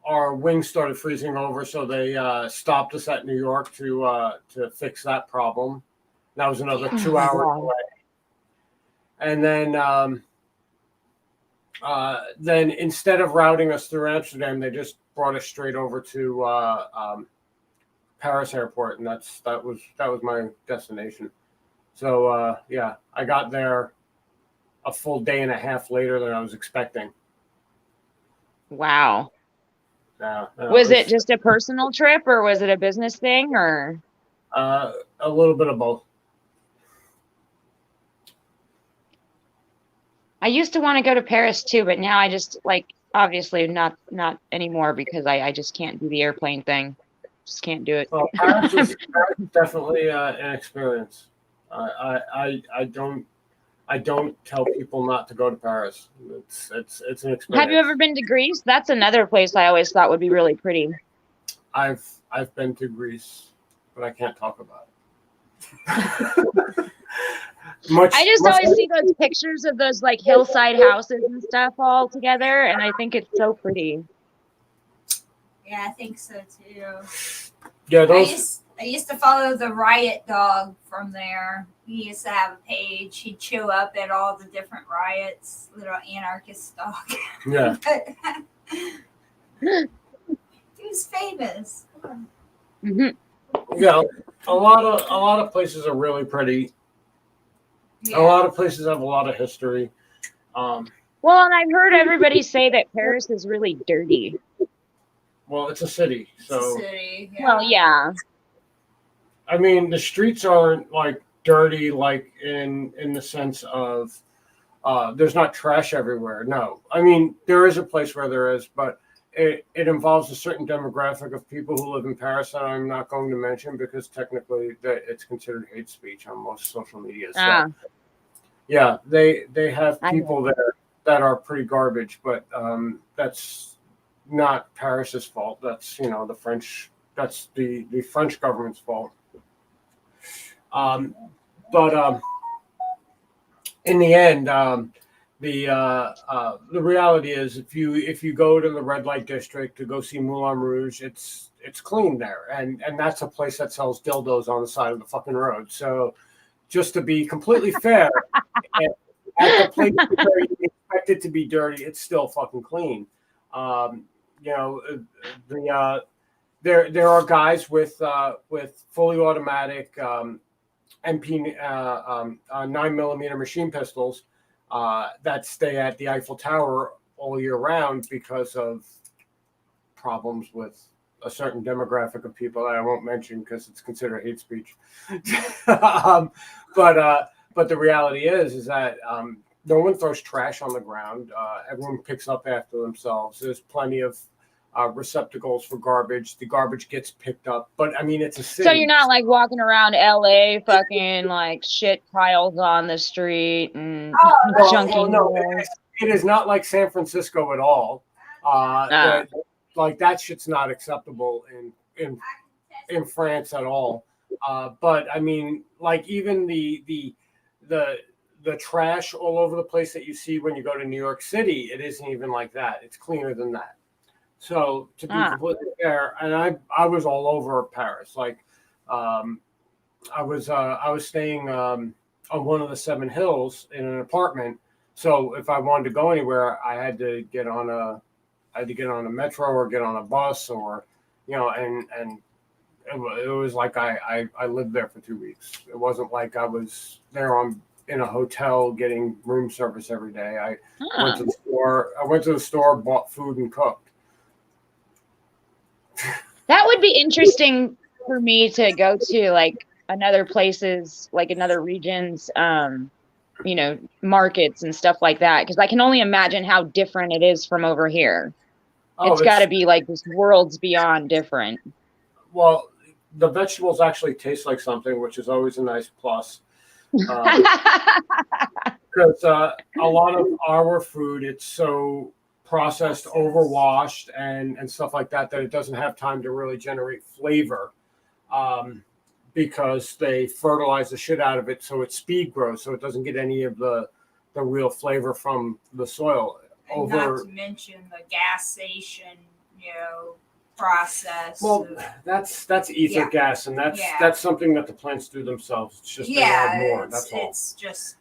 S1: our wings started freezing over, so they stopped us at New York to fix that problem. That was another 2 hours away. And then instead of routing us through Amsterdam, they just brought us straight over to Paris airport, and that was my destination. So yeah, I got there a full day and a half later than I was expecting.
S3: Wow.
S1: Yeah,
S3: Was it just a personal trip or was it a business thing or?
S1: a little bit of both.
S3: I used to want to go to Paris too, but now I just like obviously not anymore because I just can't do the airplane thing. Just can't do it.
S1: Well, Paris is definitely an experience. I don't tell people not to go to Paris. It's an experience.
S3: Have you ever been to Greece? That's another place I always thought would be really pretty.
S1: I've been to Greece, but I can't talk about it.
S3: I just always see those pictures of those like hillside houses and stuff all together, and I think it's so pretty.
S2: Yeah, I think so too.
S1: Yeah,
S2: I used to follow the Riot Dog from there. He used to have a page. He'd show up at all the different riots, little anarchist dog.
S1: Yeah.
S2: He was famous.
S3: Mm-hmm.
S1: Yeah, a lot of places are really pretty.
S2: Yeah.
S1: A lot of places have a lot of history.
S3: Well, and I've heard everybody say that Paris is really dirty.
S1: Well, it's a city, so.
S2: It's a city, yeah.
S3: Well, yeah.
S1: I mean, the streets aren't like dirty, like in the sense of there's not trash everywhere. No, I mean there is a place where there is, but it involves a certain demographic of people who live in Paris that I'm not going to mention because technically it's considered hate speech on most social media. So, yeah, they have people there that are pretty garbage, but that's not Paris's fault. That's the French. That's the French government's fault. But in the end, the reality is, if you go to the red light district to go see Moulin Rouge, it's clean there, and that's a place that sells dildos on the side of the fucking road. So, just to be completely fair, at the place where you expect it to be dirty, it's still fucking clean. There are guys with fully automatic MP 9mm machine pistols that stay at the Eiffel Tower all year round because of problems with a certain demographic of people that I won't mention because it's considered hate speech. But the reality is that no one throws trash on the ground. Everyone picks up after themselves. There's plenty of receptacles for garbage. The garbage gets picked up, but I mean, it's a city.
S3: So you're not like walking around LA fucking like shit piles on the street and junking.
S1: No, it is not like San Francisco at all. Like that shit's not acceptable in France at all. But I mean, like even the trash all over the place that you see when you go to New York City, it isn't even like that. It's cleaner than that. So to be completely fair, and I was all over Paris. Like I was staying on one of the 7 hills in an apartment. So if I wanted to go anywhere, I had to get on a metro or get on a bus or and it was like I lived there for 2 weeks. It wasn't like I was there in a hotel getting room service every day. I went to the store, bought food and cooked.
S3: That would be interesting for me to go to, like another places, like another regions, markets and stuff like that. Because I can only imagine how different it is from over here. It's got to be like this worlds beyond different.
S1: Well, the vegetables actually taste like something, which is always a nice plus. Because a lot of our food, it's so processed, overwashed, and stuff like that it doesn't have time to really generate flavor because they fertilize the shit out of it so it speed grows, so it doesn't get any of the real flavor from the soil.
S2: And not to mention the gasation, process.
S1: Well, that's ether gas, and that's something that the plants do themselves. It's just they add more. That's all.
S2: It's just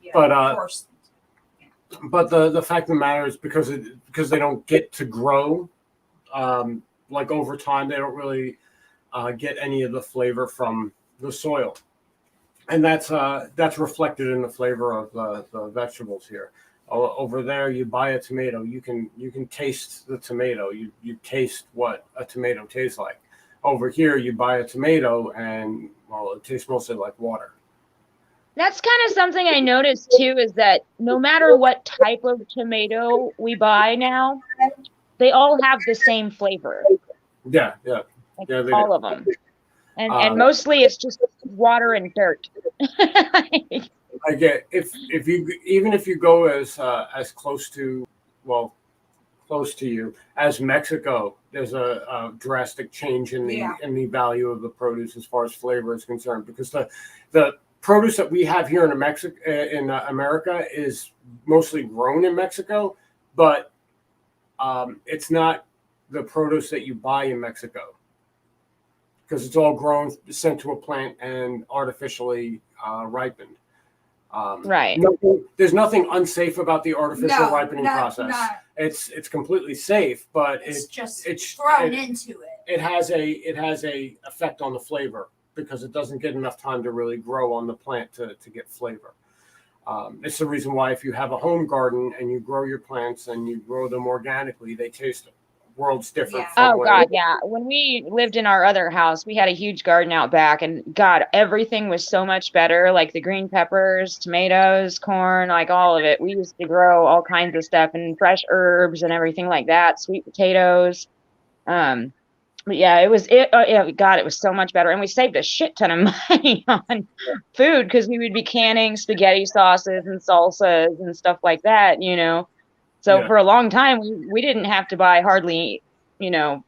S1: But the fact of the matter is because they don't get to grow, like over time, they don't really get any of the flavor from the soil, and that's reflected in the flavor of the vegetables here. Over there, you buy a tomato, you can taste the tomato. You taste what a tomato tastes like. Over here, you buy a tomato, and well, it tastes mostly like water.
S3: That's kind of something I noticed too, is that no matter what type of tomato we buy now, they all have the same flavor,
S1: Yeah, yeah,
S3: like
S1: yeah, they do.
S3: all of them. And
S1: Um,
S3: mostly it's just water and dirt.
S1: I get if you even if you go as close to well close to you as Mexico, there's a drastic change in
S2: Yeah.
S1: the value of the produce as far as flavor is concerned, because the produce that we have here in America is mostly grown in Mexico, but it's not the produce that you buy in Mexico, because it's all grown, sent to a plant, and artificially ripened.
S3: Right.
S1: There's nothing unsafe about the artificial ripening process.
S2: Not.
S1: It's completely safe, but
S2: It's just
S1: it's
S2: thrown into it.
S1: it has a effect on the flavor, because it doesn't get enough time to really grow on the plant to get flavor. It's the reason why if you have a home garden and you grow your plants and you grow them organically, they taste worlds different
S2: Yeah.
S1: from
S3: Oh God, yeah. When we lived in our other house, we had a huge garden out back, and God, everything was so much better. Like the green peppers, tomatoes, corn, like all of it. We used to grow all kinds of stuff and fresh herbs and everything like that, sweet potatoes. Um, but yeah, yeah, God, it was so much better. And we saved a shit ton of money on food because we would be canning spaghetti sauces and salsas and stuff like that, you know. So
S1: Yeah.
S3: for a long time, we didn't have to buy hardly,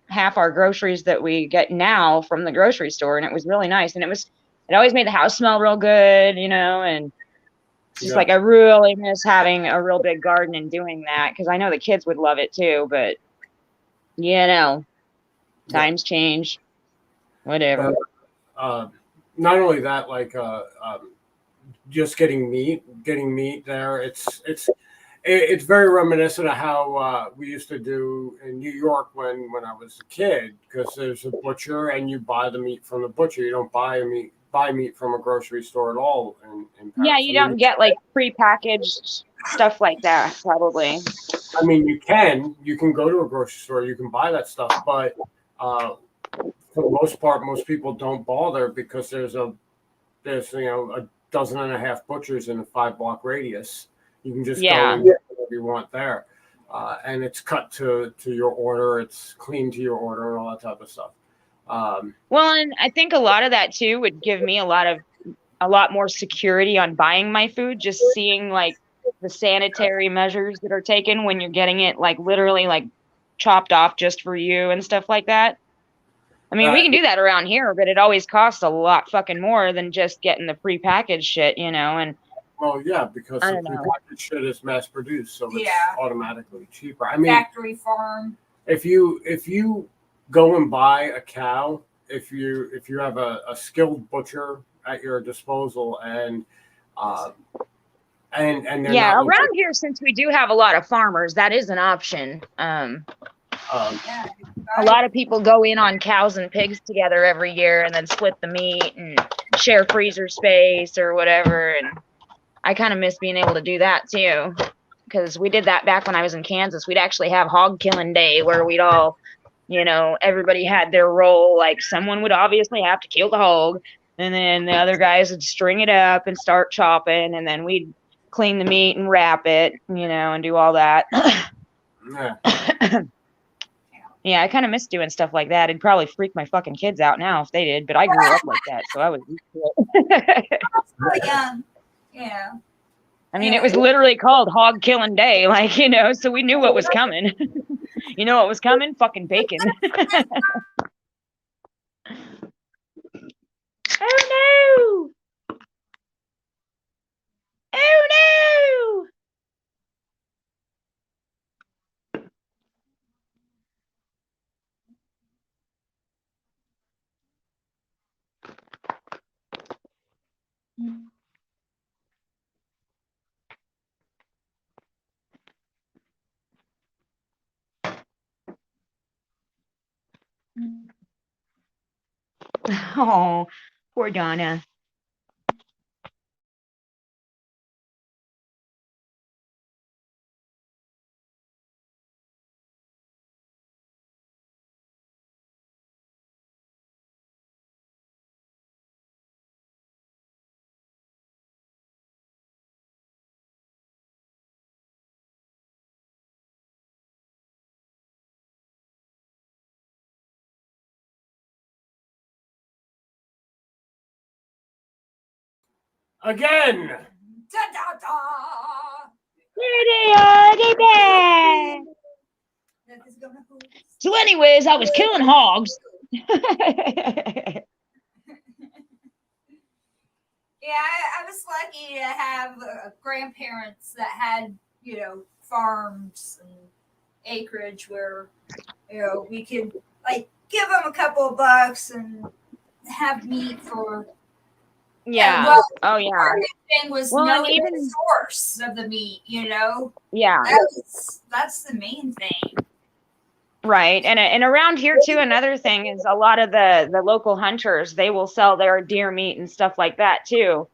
S3: half our groceries that we get now from the grocery store. And it was really nice. And it always made the house smell real good, and it's just
S1: Yeah.
S3: like I really miss having a real big garden and doing that, because I know the kids would love it too. But, times change, whatever.
S1: Uh, Not only that, like just getting meat there. It's very reminiscent of how we used to do in New York when I was a kid, because there's a butcher and you buy the meat from the butcher. You don't buy meat from a grocery store at all in
S3: Yeah,
S1: Paris.
S3: you don't get like prepackaged stuff like that, probably.
S1: I mean, you can go to a grocery store, you can buy that stuff, but for the most part, most people don't bother, because there's a dozen and a half butchers in a 5 block radius. You can just go
S3: Yeah.
S1: and get whatever you want there, and it's cut to your order. It's clean to your order and all that type of stuff.
S3: Well, and I think a lot of that too would give me a lot more security on buying my food, just seeing like the sanitary measures that are taken when you're getting it like literally like chopped off just for you and stuff like that. I mean, we
S1: Uh,
S3: can do that around here, but it always costs a lot fucking more than just getting the prepackaged shit, and
S1: well, yeah, because
S3: I
S1: the
S3: don't know.
S1: prepackaged shit is mass produced, so it's
S2: Yeah.
S1: automatically cheaper. I mean,
S2: Factory farm.
S1: if you go and buy a cow, if you have a skilled butcher at your disposal, uh, and they're
S3: Yeah,
S1: not
S3: around here, since we do have a lot of farmers, that is an option.
S2: Yeah.
S3: A lot of people go in on cows and pigs together every year and then split the meat and share freezer space or whatever. And I kind of miss being able to do that too, because we did that back when I was in Kansas. We'd actually have hog killing day where we'd all, everybody had their role. Like someone would obviously have to kill the hog, and then the other guys would string it up and start chopping, and then we'd clean the meat and wrap it, and do all that.
S1: Yeah.
S3: Yeah, I kind of miss doing stuff like that. It'd probably freak my fucking kids out now if they did, but I grew up like that, so I was used to it.
S2: Oh, young. Yeah.
S3: I mean, it was literally called Hog Killing Day, like, so we knew what was coming. You know what was coming? Fucking bacon. Oh no! Oh no! Oh, poor Donna.
S1: Again.
S2: Da da da.
S3: Here they are, they back.
S2: That is gonna hurt.
S3: So, anyways, I was killing hogs.
S2: Yeah, I was lucky to have grandparents that had, farms and acreage where, we could like give them a couple of bucks and have meat for.
S3: Yeah.
S2: Well,
S3: Oh, yeah.
S2: our thing was
S3: Well, and
S2: knowing
S3: even-
S2: the source of the meat.
S3: Yeah.
S2: That's the main thing.
S3: Right. And around here too, another thing is a lot of the local hunters, they will sell their deer meat and stuff like that too.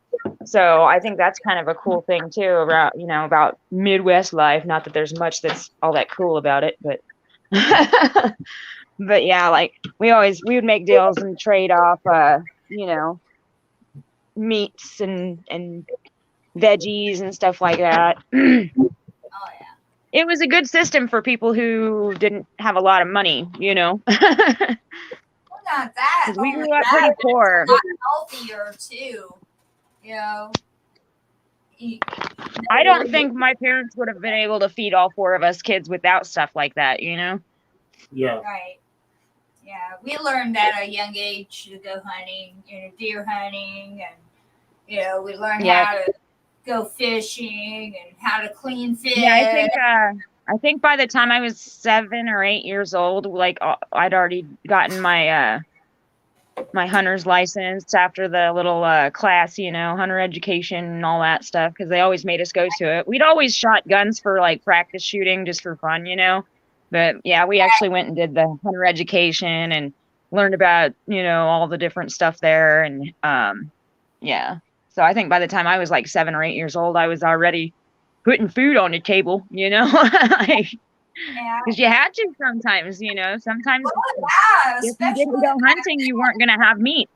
S3: So I think that's kind of a cool thing too about Midwest life. Not that there's much that's all that cool about it, but but yeah, like we would make deals and trade off meats and veggies and stuff like that.
S2: Oh yeah.
S3: It was a good system for people who didn't have a lot of money,
S2: Well, not that.
S3: 'Cause we
S2: only
S3: grew up
S2: that,
S3: pretty
S2: but
S3: poor.
S2: it's a lot healthier too.
S3: I don't think my parents would have been able to feed all 4 of us kids without stuff like that,
S1: Yeah.
S2: Right. Yeah, we learned at a young age to go hunting, deer hunting, and we learned
S3: Yeah.
S2: how to go fishing and how to clean fish.
S3: Yeah, I think by the time I was 7 or 8 years old, like I'd already gotten my my hunter's license after the little class, hunter education and all that stuff, because they always made us go to it. We'd always shot guns for like practice shooting just for fun, But yeah, we actually went and did the hunter education and learned about, all the different stuff there. And yeah. So I think by the time I was like 7 or 8 years old, I was already putting food on the table, like,
S2: Yeah.
S3: because you had to sometimes, sometimes
S2: Well, yeah,
S3: if you didn't go hunting, you weren't going to have meat,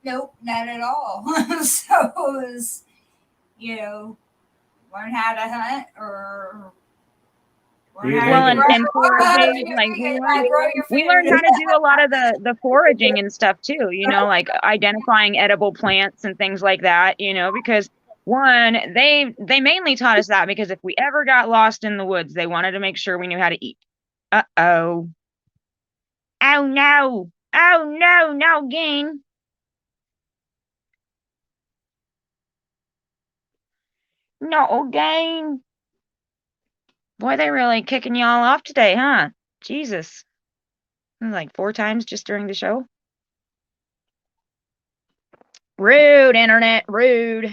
S2: Nope, not at all. So it was, learn how to hunt or learn how
S3: Well,
S2: to grow-
S3: and foraging, like we learned how to do a lot of the foraging and stuff too, like identifying edible plants and things like that, because one, they mainly taught us that because if we ever got lost in the woods, they wanted to make sure we knew how to eat. Uh-oh. Oh no. Oh no, no game. No game. Boy, they really kicking y'all off today, huh? Jesus. Like 4 times just during the show. Rude, internet, rude.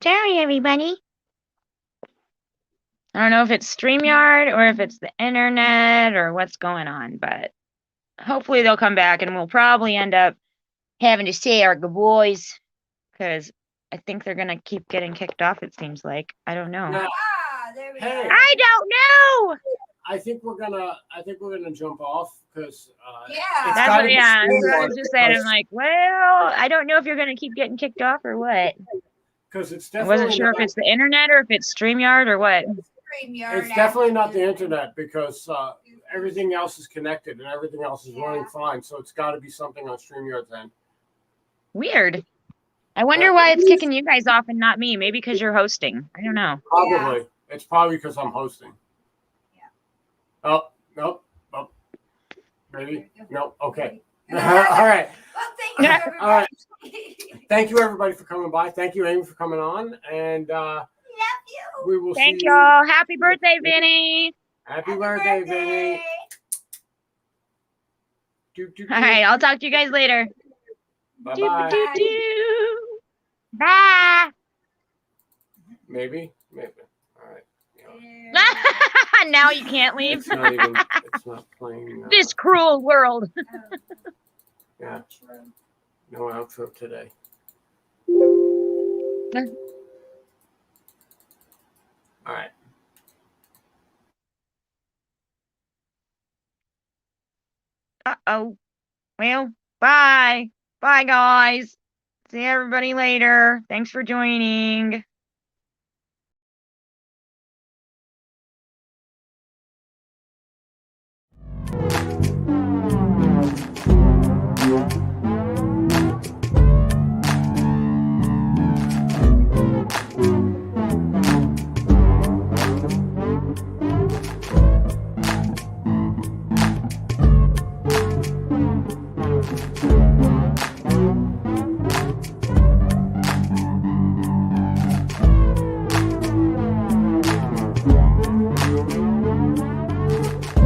S3: Sorry, everybody. I don't know if it's StreamYard or if it's the internet or what's going on, but hopefully they'll come back and we'll probably end up having to say our goodbyes because I think they're going to keep getting kicked off, it seems like. I don't know.
S1: Now,
S2: There we
S1: Hey.
S2: go.
S3: I don't know.
S1: I think we're gonna jump off because
S2: Yeah.
S1: it's
S3: That's
S1: gotta
S3: what,
S1: be
S3: yeah, that's what I
S1: StreamYard
S3: was just saying. I'm
S1: because-
S3: like, well, I don't know if you're going to keep getting kicked off or what.
S1: because it's
S3: I
S1: definitely
S3: wasn't sure
S1: not,
S3: if it's the internet or if it's StreamYard or what.
S2: StreamYard
S1: it's definitely not the
S2: app.
S1: internet because everything else is connected and everything else is running fine. So it's got to be something on StreamYard's end.
S3: Weird. I wonder why it's kicking you guys off and not me. Maybe because you're hosting. I don't know.
S1: Probably. It's probably because I'm hosting.
S2: Yeah.
S1: Oh, nope. Oh, maybe. No. Okay. All
S2: All
S1: right.
S2: Well, thank you, everybody.
S1: All right. Thank you, everybody, for coming by. Thank you, Amy, for coming on. And
S2: Love you.
S1: we will
S3: Thank
S1: see
S3: y'all. Happy birthday, Vinny.
S1: Happy birthday, Vinny.
S3: All right. I'll talk to you guys later.
S1: Bye-bye.
S3: Doo-ba-doo-doo. Bye.
S1: Maybe. All right.
S2: Yeah.
S3: Now you can't leave.
S1: It's not even. It's not playing.
S3: This cruel world.
S1: Yeah. No outro today. All right.
S3: Uh-oh. Well, bye. Bye, guys. See everybody later. Thanks for joining.